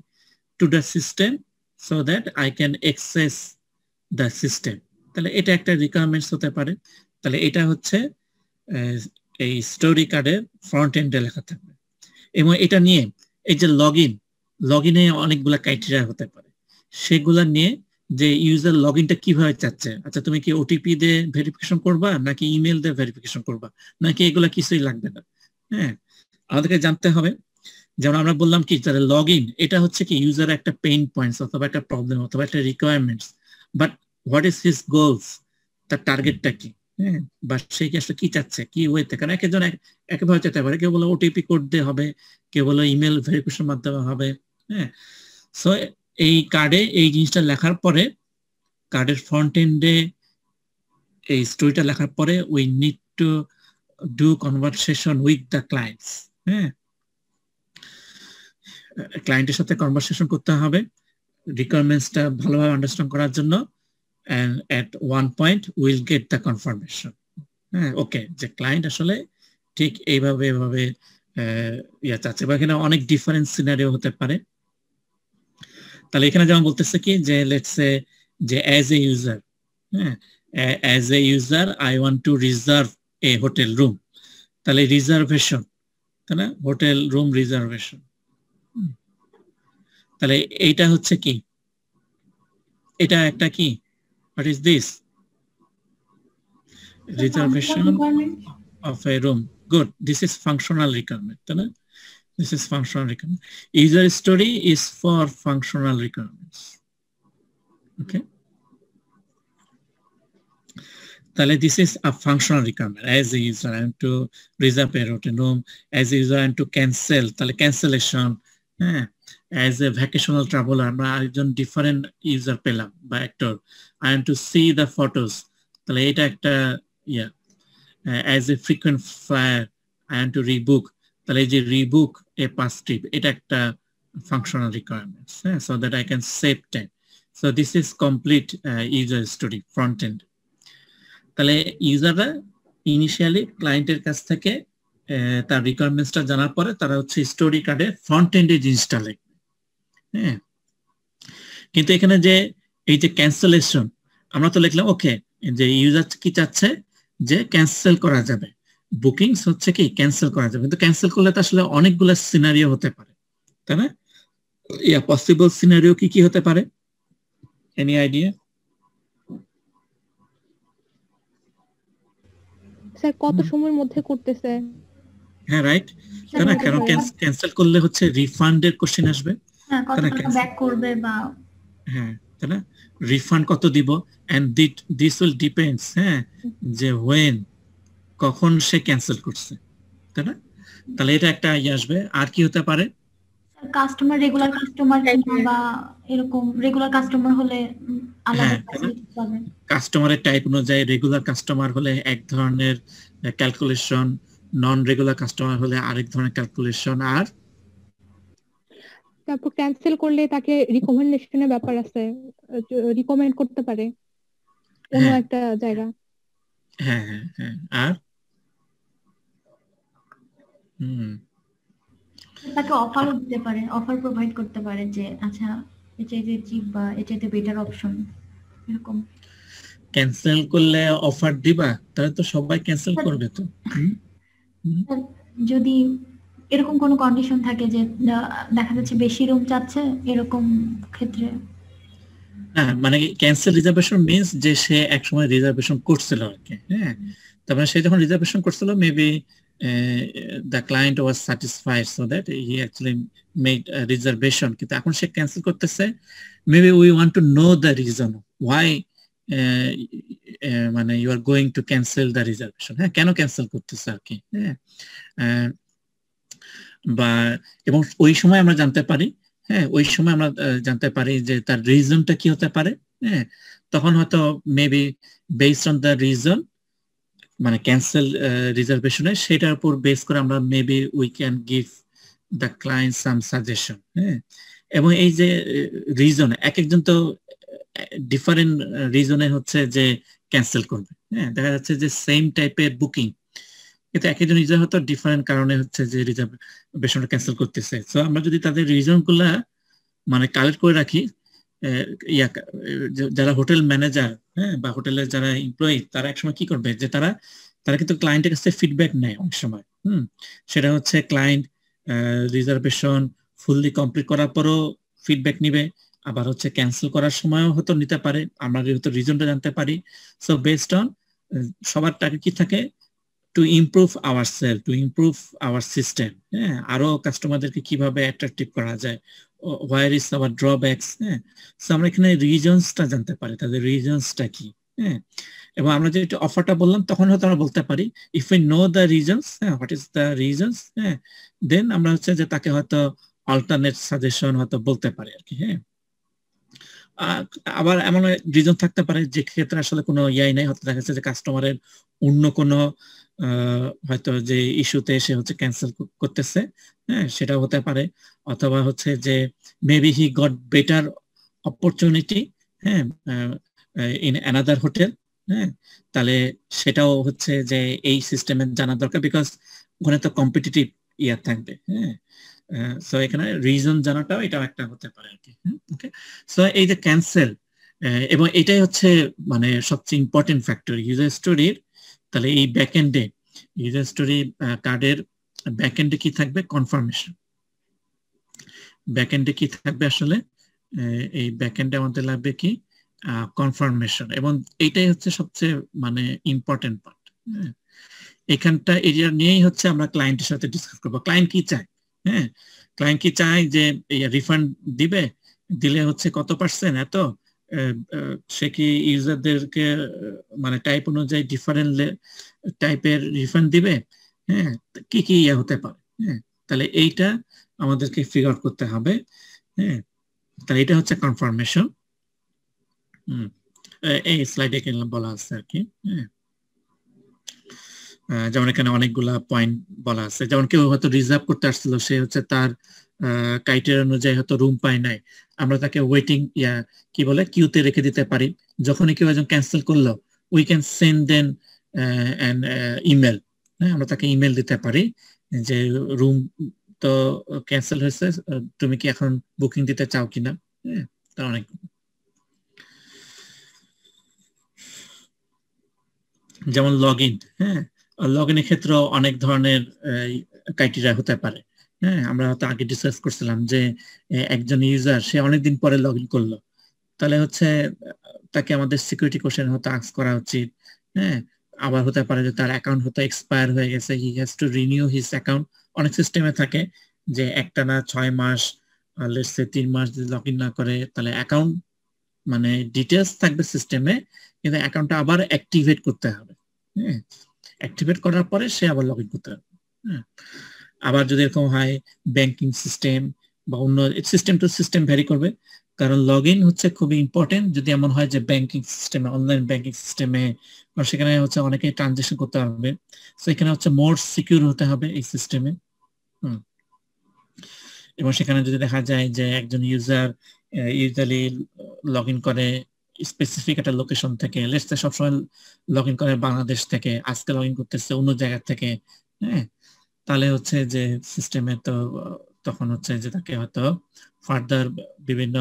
to the system so that I can access the system। তাহলে এটা একটা রিকোয়ারমেন্টস হতে পারে। তাহলে এটা হচ্ছে এই স্টোরি কার্ডের ফ্রন্ট এন্ডে লেখা থাকবে। এবং এটা নিয়ে এই যে লগইনে অনেকগুলা ক্রাইটেরিয়া হতে পারে, সেগুলা নিয়ে যে ইউজার লগইনটা কিভাবে চাচ্ছে। আচ্ছা, তুমি কি ওটিপি দিয়ে ভেরিফিকেশন করবা, নাকি ইমেল দিয়ে ভেরিফিকেশন করবা, নাকি এগুলা কিছুই লাগবে না? হ্যাঁ, আমাদেরকে জানতে হবে। যেমন আমরা বললাম কি তাহলে লগ ইন এটা হচ্ছে কি ইউজার একটা পেইন পয়েন্টস অথবা একটা প্রবলেম অথবা একটা requirements, but what is his goals, তার টার্গেটটা কি? হ্যাঁ, বা সে কি আসলে কি চাচ্ছে, কি ওয়েতে? কারণ একজন একভাবে চাইতে পারে, কেউ বলে ওটিপি কোড দিয়ে হবে, কেউ বলে ইমেল ভেরিফিকেশন মাধ্যমে হবে। হ্যাঁ, সো এই কার্ডে এই জিনিসটা লেখার পরে, কার্ডের ফ্রন্ট এন্ডে এই স্টোরিটা লেখার পরে we need to do conversation with the clients. হ্যাঁ, ক্লায়েন্টের সাথে কনভারসেশন করতে হবে রিকোয়ারমেন্টসটা ভালোভাবে আন্ডারস্ট্যান্ড করার জন্য, and at one point we'll get the confirmation। হ্যাঁ, ওকে, যে ক্লায়েন্ট আসলে ঠিক এইভাবে চাচ্ছে, বা এখানে অনেক ডিফারেন্ট সিনারিও হতে পারে। তাহলে এখানে যেমন বলতেছে কি যে লেটস সে যে অ্যাজ এ ইউজার, হ্যাঁ as a user I want to reserve A hotel room. তাহলে রিজার্ভেশন, তাই না? Hotel room reservation. তাহলে এইটা হচ্ছে কি, এটা একটা কি, what is this? Reservation of A room. Good, this is functional requirement, তাই না? This is functional requirement. User story is for functional requirements. Okay. This is a functional requirement. As a user, I want to reserve a hotel room. As a user, I want to cancel. Cancellation. As a vacational traveler, আমরা একজন different user পেলাম বা actor. I want to see the photos. এটা একটা as a frequent flyer, I want to rebook. এই যে rebook a past trip, এটা একটা functional requirements, so that I can save time. So this is complete user story front end. তাহলে ইউজাররা initially ক্লায়েন্টের কাছ থেকে তার রিকোয়ারমেন্টসটা জানার পরে তারা হচ্ছে স্টোরি কার্ডে ফ্রন্ট এন্ডে জিনিসটা লিখবে। হ্যাঁ, কিন্তু এখানে যে এই যে ক্যান্সেলেশন আমরা তো লিখলাম ওকে, যে ইউজার কি চাচ্ছে যে ক্যান্সেল করা যাবে, বুকিংস হচ্ছে কি ক্যান্সেল করা যাবে, কিন্তু ক্যান্সেল করলে তো আসলে অনেকগুলো সিনারিও হতে পারে, তাই না? পসিবল সিনারিও কি কি হতে পারে? Any idea? স্যার কত সময়ের মধ্যে করতেছে? হ্যাঁ রাইট, তাই না? কারণ ক্যান্সেল করলে হচ্ছে রিফান্ডের কোশ্চেন আসবে, হ্যাঁ কত টাকা ব্যাক করবে বা হ্যাঁ তাই না, রিফান্ড কত দিব, এন্ড দিস উইল ডিপেন্ডস হ্যাঁ যে when কখন সে ক্যান্সেল করছে, তাই না? তাহলে এটা একটা আসবে। আর কি হতে পারে? কাস্টমার রেগুলার কাস্টমার বা এরকম রেগুলার কাস্টমার হলে আলাদা ফ্যাসিলিটি পাবে। কাস্টমারের টাইপ অনুযায়ী রেগুলার কাস্টমার হলে এক ধরনের ক্যালকুলেশন, নন রেগুলার কাস্টমার হলে আরেক ধরনের ক্যালকুলেশন। আর তারপর ক্যান্সেল করলে তাকে রিকমেন্ডেশনের ব্যাপার আছে, রিকমেন্ড করতে পারে অন্য একটা জায়গা। হ্যাঁ হ্যাঁ হ্যাঁ। আর তাকে অফারও দিতে পারে, অফার প্রোভাইড করতে পারে যে আচ্ছা এটাতে চিপ বা এটাতে বেটার অপশন এরকম। ক্যান্সেল করলে অফার দিবা, তাহলে তো সবাই ক্যান্সেল করবে। তো যদি এরকম কোনো কন্ডিশন থাকে যে দেখা যাচ্ছে বেশি রুম চাচ্ছে, এরকম ক্ষেত্রে হ্যাঁ মানে ক্যান্সেল রিজার্ভেশন মিন্স যে সে এক সময় রিজার্ভেশন করছিল আর কি। হ্যাঁ, তারপরে সে যখন রিজার্ভেশন করছিল maybe the client was satisfied so that he actually made a reservation, কিন্তু এখন সে ক্যান্সেল করতেছে, maybe we want to know the reason why মানে you are going to cancel the reservation, হ্যাঁ কেন ক্যান্সেল করতেছে আর কি। হ্যাঁ বা এবং ওই সময় আমরা জানতে পারি, হ্যাঁ ওই সময় আমরা জানতে পারি যে তার রিজনটা কি হতে পারে। হ্যাঁ তখন হয়তো maybe based on the reason মানে ক্যান্সেল রিজার্ভেশনে, সেটার উপর বেস করে আমরা maybe we can give the client some suggestion. হ্যাঁ এবং এই যে রিজন এক একজন তো ডিফারেন্ট রিজনে হচ্ছে যে ক্যান্সেল করবে। হ্যাঁ দেখা যাচ্ছে যে সেম টাইপের বুকিং, কিন্তু এক একজন ইউজার হয়তো ডিফারেন্ট কারণে হচ্ছে যে রিজার্ভেশনটা ক্যান্সেল করতেছে। সো আমরা যদি তাদের রিজনগুলা মানে কালেক্ট করে রাখি, যারা হোটেল ম্যানেজার হ্যাঁ বা হোটেলের যারা এমপ্লয়ি, তারা একসময় কি করবে যে তারা কিন্তু ক্লায়েন্টের কাছে ফিডব্যাক নেয় অনেক সময়। সেটা হচ্ছে ক্লায়েন্ট রিজার্ভেশন ফুললি কমপ্লিট করার পরও ফিডব্যাক নিবে, আবার হচ্ছে ক্যান্সেল করার সময়ও হয়তো নিতে পারে, আমরা যেহেতু রিজনটা জানতে পারি। সো বেসড অন সবার টাকা কি থাকে, to improve our sale, to improve our system, হ্যাঁ আরো কাস্টমারদেরকে কিভাবে অ্যাট্রাকটিভ করা যায়, হোয়ার ইজ আওয়ার ড্রব্যাকস। হ্যাঁ সো আমরা এখানে রিজনসটা জানতে পারি, তাদের রিজনসটা কি। হ্যাঁ এবং আমরা যেটা অফারটা বললাম তখন হয়তো আমরা বলতে পারি if we know the reasons, হ্যাঁ হোয়াট ইজ দ্য রিজনস, হ্যাঁ দেন আমরা হচ্ছে যে তাকে হয়তো অল্টারনেট সাজেশন হয়তো বলতে পারি আর কি। হ্যাঁ আবার এমন রিজন থাকতে পারে যে ক্ষেত্রে আসলে কোনো ইয়াই নাই, হয়তো দেখা যাচ্ছে যে কাস্টমারের অন্য কোনো হয়তো যে ইস্যুতে এসে হচ্ছে ক্যান্সেল করতেছে, হ্যাঁ সেটাও হতে পারে। অথবা হচ্ছে যে maybe he got better opportunity হ্যাঁ ইন অ্যানাদার হোটেল, হ্যাঁ তাহলে সেটাও হচ্ছে যে এই সিস্টেমে জানা দরকার, বিকজ ওখানে তো কম্পিটিটিভ ইয়ার থাকবে। হ্যাঁ সো এখানে রিজন জানাটাও এটাও একটা হতে পারে আর কি। ওকে সো এই যে ক্যান্সেল এবং এটাই হচ্ছে মানে সবচেয়ে ইম্পর্টেন্ট ফ্যাক্টর ইউজার স্টোরির। তাহলে এই ব্যাকএন্ডে ইউজার স্টোরি কার্ডের ব্যাকএন্ডে কি থাকবে? কনফার্মেশন। ব্যাকএন্ডে কি থাকবে আসলে? এই ব্যাকএন্ডে আমাদের লাগবে কি? কনফার্মেশন। এবং এইটাই হচ্ছে সবচেয়ে মানে ইম্পর্টেন্ট পার্ট। এখানটা এরিয়া নিয়েই হচ্ছে আমরা ক্লায়েন্টের সাথে ডিসকাস করবো ক্লায়েন্ট কি চায়। হ্যাঁ ক্লায়েন্ট কি চায় যে রিফান্ড দিবে, দিলে হচ্ছে কত পার্সেন্ট এত, সে কি ইউজারদেরকে মানে টাইপ অনুযায়ী ডিফারেন্ট টাইপের রিফান্ড দিবে? হ্যাঁ, কি কি ইয়ে হতে পারে? হ্যাঁ, তাহলে এইটা আমাদেরকে ফিগার আউট করতে হবে। হ্যাঁ, তাহলে এটা হচ্ছে কনফার্মেশন। এই স্লাইডে বলা আছে আর কি। হ্যাঁ, যেমন এখানে অনেকগুলা পয়েন্ট বলা আছে, যেমন কেউ হয়তো রিজার্ভ করতে আসছিল, সে হচ্ছে তার ক্রাইটেরিয়া অনুযায়ী হয়তো রুম পায় নাই, আমরা তাকে ওয়েটিং কি বলে কিউতে রেখে দিতে পারি। যখনই কেউ একজন ক্যান্সেল করলো, we can send then an email. হ্যাঁ, আমরা তাকে ইমেল দিতে পারি যে রুম তো ক্যান্সেল হয়েছে, তুমি কি এখন বুকিং দিতে চাও কিনা। হ্যাঁ, তা অনেক। যেমন লগ ইন। হ্যাঁ, লগ ইনের ক্ষেত্রে অনেক ধরনের ক্রাইটেরিয়া হতে পারে। হ্যাঁ, আমরা হয়তো আগে ডিসকাস করছিলাম যে একজন ইউজার সে অনেকদিন পরে লগ ইন করলো, তাহলে হচ্ছে তাকে আমাদের সিকিউরিটি কোশ্চেন হয়তো আস্ক করা উচিত। হ্যাঁ, আবার হতে পারে যে তার অ্যাকাউন্ট হয়তো এক্সপায়ার হয়ে গেছে, he has to renew his account. অনেক সিস্টেমে থাকে যে একটানা 6 মাস, লেটস সে 3 মাস যদি লগ ইন না করে, তাহলে অ্যাকাউন্ট মানে ডিটেলস থাকবে সিস্টেমে, কিন্তু অ্যাকাউন্টটা আবার অ্যাক্টিভেট করতে হবে। হ্যাঁ, অ্যাক্টিভেট করার পরে সে আবার লগ ইন করতে হবে। হ্যাঁ, আবার যদি এরকম হয় ব্যাংকিং সিস্টেম বা অন্য সিস্টেম টু সিস্টেম ভ্যারি করবে, কারণ লগ ইন হচ্ছে খুবই ইম্পর্টেন্ট। যদি এমন হয় যে ব্যাংকিং সিস্টেমে, অনলাইন ব্যাংকিং সিস্টেমে, সেখানে হচ্ছে অনেকে ট্রানজেকশন করতে হবে, তো এখানে হচ্ছে মোর সিকিউর হতে হবে এই সিস্টেমে। এবং সেখানে যদি দেখা যায় যে একজন ইউজার ইউজুয়ালি লগ ইন করে স্পেসিফিক একটা লোকেশন থেকে, লেটস সে সবসময় লগ ইন করে বাংলাদেশ থেকে, আজকে লগ ইন করতেছে অন্য জায়গা থেকে, হ্যাঁ, তাহলে হচ্ছে যে সিস্টেমে তো তখন হচ্ছে যে তাকে হয়তো ফার্দার বিভিন্ন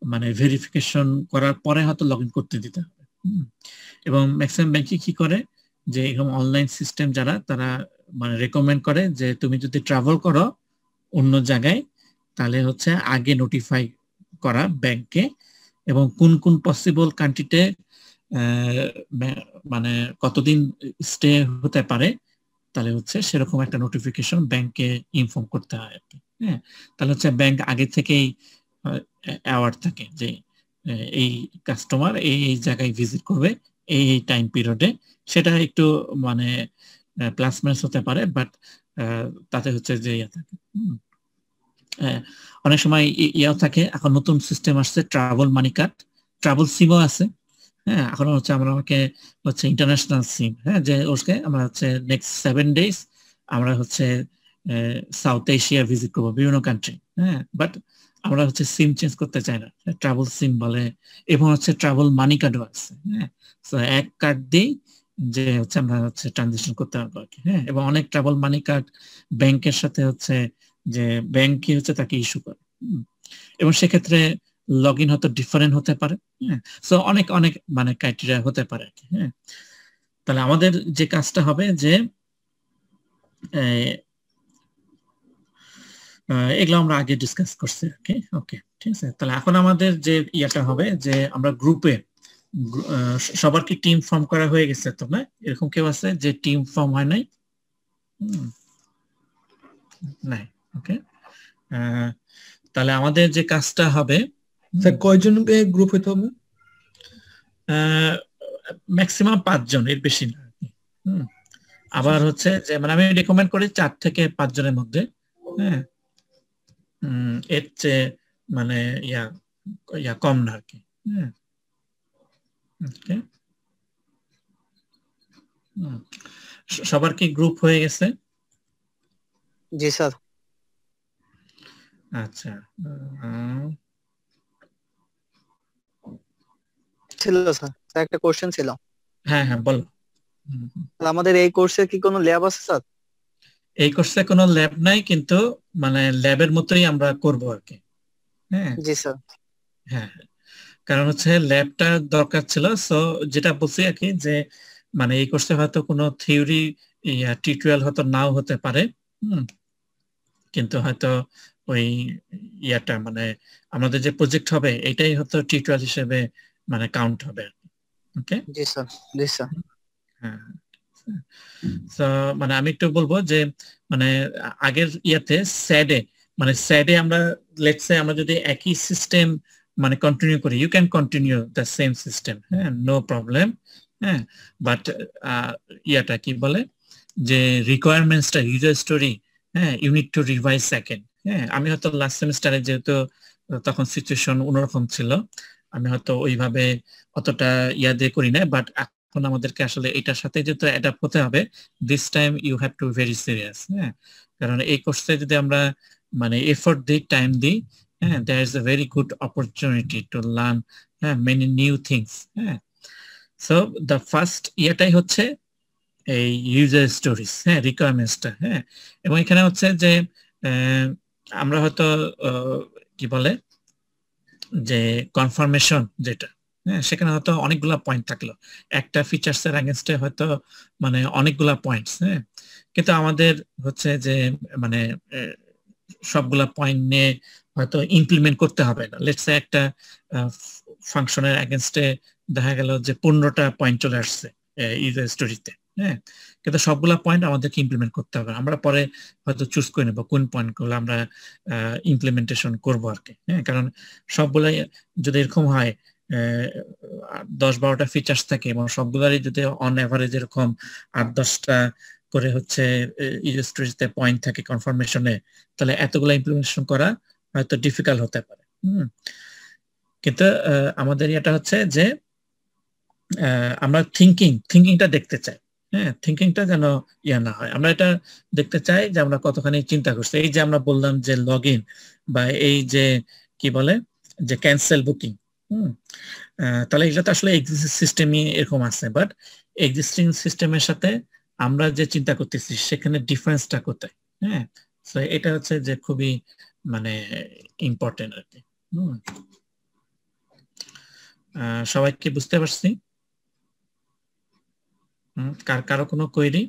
মানে ভেরিফিকেশন করার পরে হয়তো লগ ইন করতে দিতে হবে। এবং ম্যাক্সিমাম ব্যাংকই কি করে যে এরকম অনলাইন সিস্টেম যারা, তারা মানে রেকমেন্ড করে যে তুমি যদি ট্রাভেল করো অন্য জায়গায়, তাহলে হচ্ছে আগে নোটিফাই করা ব্যাংকে, এবং কোন কোন পসিবল কান্ট্রিতে মানে কতদিন স্টে হতে পারে, তাহলে হচ্ছে সেরকম একটা নোটিফিকেশন ব্যাংকে ইনফর্ম করতে হয় আর কি। হ্যাঁ, তাহলে হচ্ছে ব্যাংক আগে থেকেই অ্যাওয়ার্ড থাকে যে এই কাস্টমার এই জায়গায় ভিজিট করবে এই টাইম পিরিয়ডে। সেটা একটু মানে প্লাস মাইনাস হতে পারে, বাট তাতে হচ্ছে যে ইয়ে থাকে। অনেক সময় ইয়াও থাকে, এখন নতুন সিস্টেম আসছে ট্রাভেল মানি কার্ড, ট্রাভেল সিমও আছে। হ্যাঁ, এখন হচ্ছে আমাকে হচ্ছে ইন্টারন্যাশনাল সিম, হ্যাঁ, যে ওকে আমরা হচ্ছে নেক্সট 7 days আমরা হচ্ছে সাউথ এশিয়া ভিজিট করবো, বিভিন্ন কান্ট্রি। হ্যাঁ, বাট আমরা হচ্ছে সিম চেঞ্জ করতে চাই না, ট্রাভেল সিম বলে। এবং হচ্ছে ট্রাভেল মানি কার্ডও আছে। হ্যাঁ, তো এক কার্ড দিই যে হচ্ছে আমরা হচ্ছে ট্রানজেকশন করতে পারবো আর কি। হ্যাঁ, এবং অনেক ট্রাভেল মানি কার্ড ব্যাংকের সাথে হচ্ছে যে ব্যাংকই হচ্ছে তাকে ইস্যু করে, এবং সেক্ষেত্রে লগ ইন হয়তো ডিফারেন্ট হতে পারে। হ্যাঁ, সো অনেক অনেক মানে ক্রাইটেরিয়া হতে পারে আর কি। হ্যাঁ, তাহলে আমাদের যে কাজটা হবে যে এগুলো আমরা আগে ডিসকাস করছি আর কি। ওকে, ঠিক আছে। তাহলে এখন আমাদের যে ইয়াটা হবে যে আমরা গ্রুপে সবার কি টিম ফর্ম করা হয়ে গেছে? তো না, এরকম কেউ আছে যে টিম ফর্ম হয় নাই? নাই। ওকে, তাহলে আমাদের যে কাজটা হবে, কয়জন গ্রুপ হইতে হবে? ম্যাক্সিমাম 5 জন, এর বেশি না। আবার হচ্ছে যে মানে আমি রেকমেন্ড করি 4 থেকে 5 জনের মধ্যে। হ্যাঁ, এর চেয়ে মানে ইয়া কম না আর কি। হ্যাঁ, ওকে, সবার কি গ্রুপ হয়ে গেছে? জি স্যার। আচ্ছা, ছিল স্যার, একটা কোশ্চেন ছিল। হ্যাঁ হ্যাঁ, বলো। আমাদের এই কোর্সে কি কোনো ল্যাব আছে স্যার? এই কোর্সে কোনো ল্যাব নাই, কিন্তু মানে ল্যাবের মতোই আমরা করব আর কি। হ্যাঁ জি স্যার। হ্যাঁ, কারণ হচ্ছে ল্যাবটা দরকার ছিল। সো যেটা বলছি আর কি যে মানে এই কোর্সে হয়তো কোনো থিওরি টিউটোরিয়াল হয়তো নাও হতে পারে, কিন্তু হয়তো ওই ইয়াটা মানে আমাদের যে প্রজেক্ট হবে এটাই হয়তো টিউটোরিয়াল হিসেবে মানে কাউন্ট হবে। ওকে, জি স্যার। জি স্যার। হ্যাঁ, তো মানে আমি একটু বলবো যে মানে আগের ইয়াতে স্যাডে আমরা লেটস সে আমরা যদি একই সিস্টেম মানে কন্টিনিউ করি, you can continue the same system, হ্যাঁ, নো প্রবলেম। হ্যাঁ, বাট ইয়াটা কি বলে যে রিকোয়ারমেন্টসটা ইউজার স্টোরি, হ্যাঁ, you need to revise second. হ্যাঁ, আমি হয়তো লাস্ট সেমিস্টারে যেহেতু তখন সিচুয়েশন অন্যরকম ছিল, আমি হয়তো ওইভাবে অতটা ইয়া দিয়ে করি না, বাট এখন আমাদেরকে আসলে এটার সাথে যেহেতু অ্যাডাপ্ট হতে হবে, this time you have to very serious. হ্যাঁ, কারণ এই কোর্সে যদি আমরা মানে এফোর্ট দিই, টাইম দিই, হ্যাঁ, there is a very good opportunity to learn, হ্যাঁ, মেনি নিউ থিংস। হ্যাঁ, সো দ্য ফার্স্ট ইয়াটাই হচ্ছে এই ইউজার স্টোরিজ, হ্যাঁ, রিকোয়ারমেন্টসটা। হ্যাঁ, এবং এখানে হচ্ছে যে আমরা হয়তো কি বলে যে কনফার্মেশন যেটা, হ্যাঁ, সেখানে হয়তো অনেকগুলা পয়েন্ট থাকলো, একটা ফিচার্স এর এগেইনস্টে হয়তো মানে অনেকগুলা পয়েন্টস। হ্যাঁ, কিন্তু আমাদের হচ্ছে যে মানে সবগুলা পয়েন্ট নিয়ে হয়তো ইমপ্লিমেন্ট করতে হবে না। লেটস সে একটা ফাংশনের এগেইনস্টে দেখা গেল যে 15টা পয়েন্ট চলে আসছে ইউজার স্টোরিতে, হ্যাঁ, কিন্তু সবগুলা পয়েন্ট আমাদেরকে ইমপ্লিমেন্ট করতে হবে। আমরা পরে হয়তো চুজ করে নেবো কোন পয়েন্টগুলো আমরা ইমপ্লিমেন্টেশন করবো আর কি। হ্যাঁ, কারণ সবগুলাই যদি এরকম হয় 10-12টা ফিচার্স থাকে এবং সবগুলারই যদি অন এভারেজ এরকম 8-10টা করে হচ্ছে ইউজার স্টোরিতে পয়েন্ট থাকে কনফার্মেশনে, তাহলে এতগুলা ইমপ্লিমেন্টেশন করা হয়তো ডিফিকাল্ট হতে পারে। কিন্তু আমাদের এটা হচ্ছে যে আমরা থিঙ্কিংটা দেখতে চাই। হ্যাঁ, থিঙ্কিংটা যেন ইয়া না হয়, আমরা এটা দেখতে চাই যে আমরা কতখানি চিন্তা করছি। এই যে আমরা বললাম যে লগ ইন বা এই যে কি বলে যে ক্যান্সেল বুকিং, তাহলে এগুলো তো আসলে এক্সিস্টিং সিস্টেমই এরকম আছে, বাট এক্সিস্টিং সিস্টেমের সাথে আমরা যে চিন্তা করতেছি সেখানে ডিফারেন্সটা কোথায়? হ্যাঁ, সো এটা হচ্ছে যে খুবই মানে ইম্পর্টেন্ট আর কি। সবাইকে বুঝতে পারছি? কারো কোনো কোয়েরি?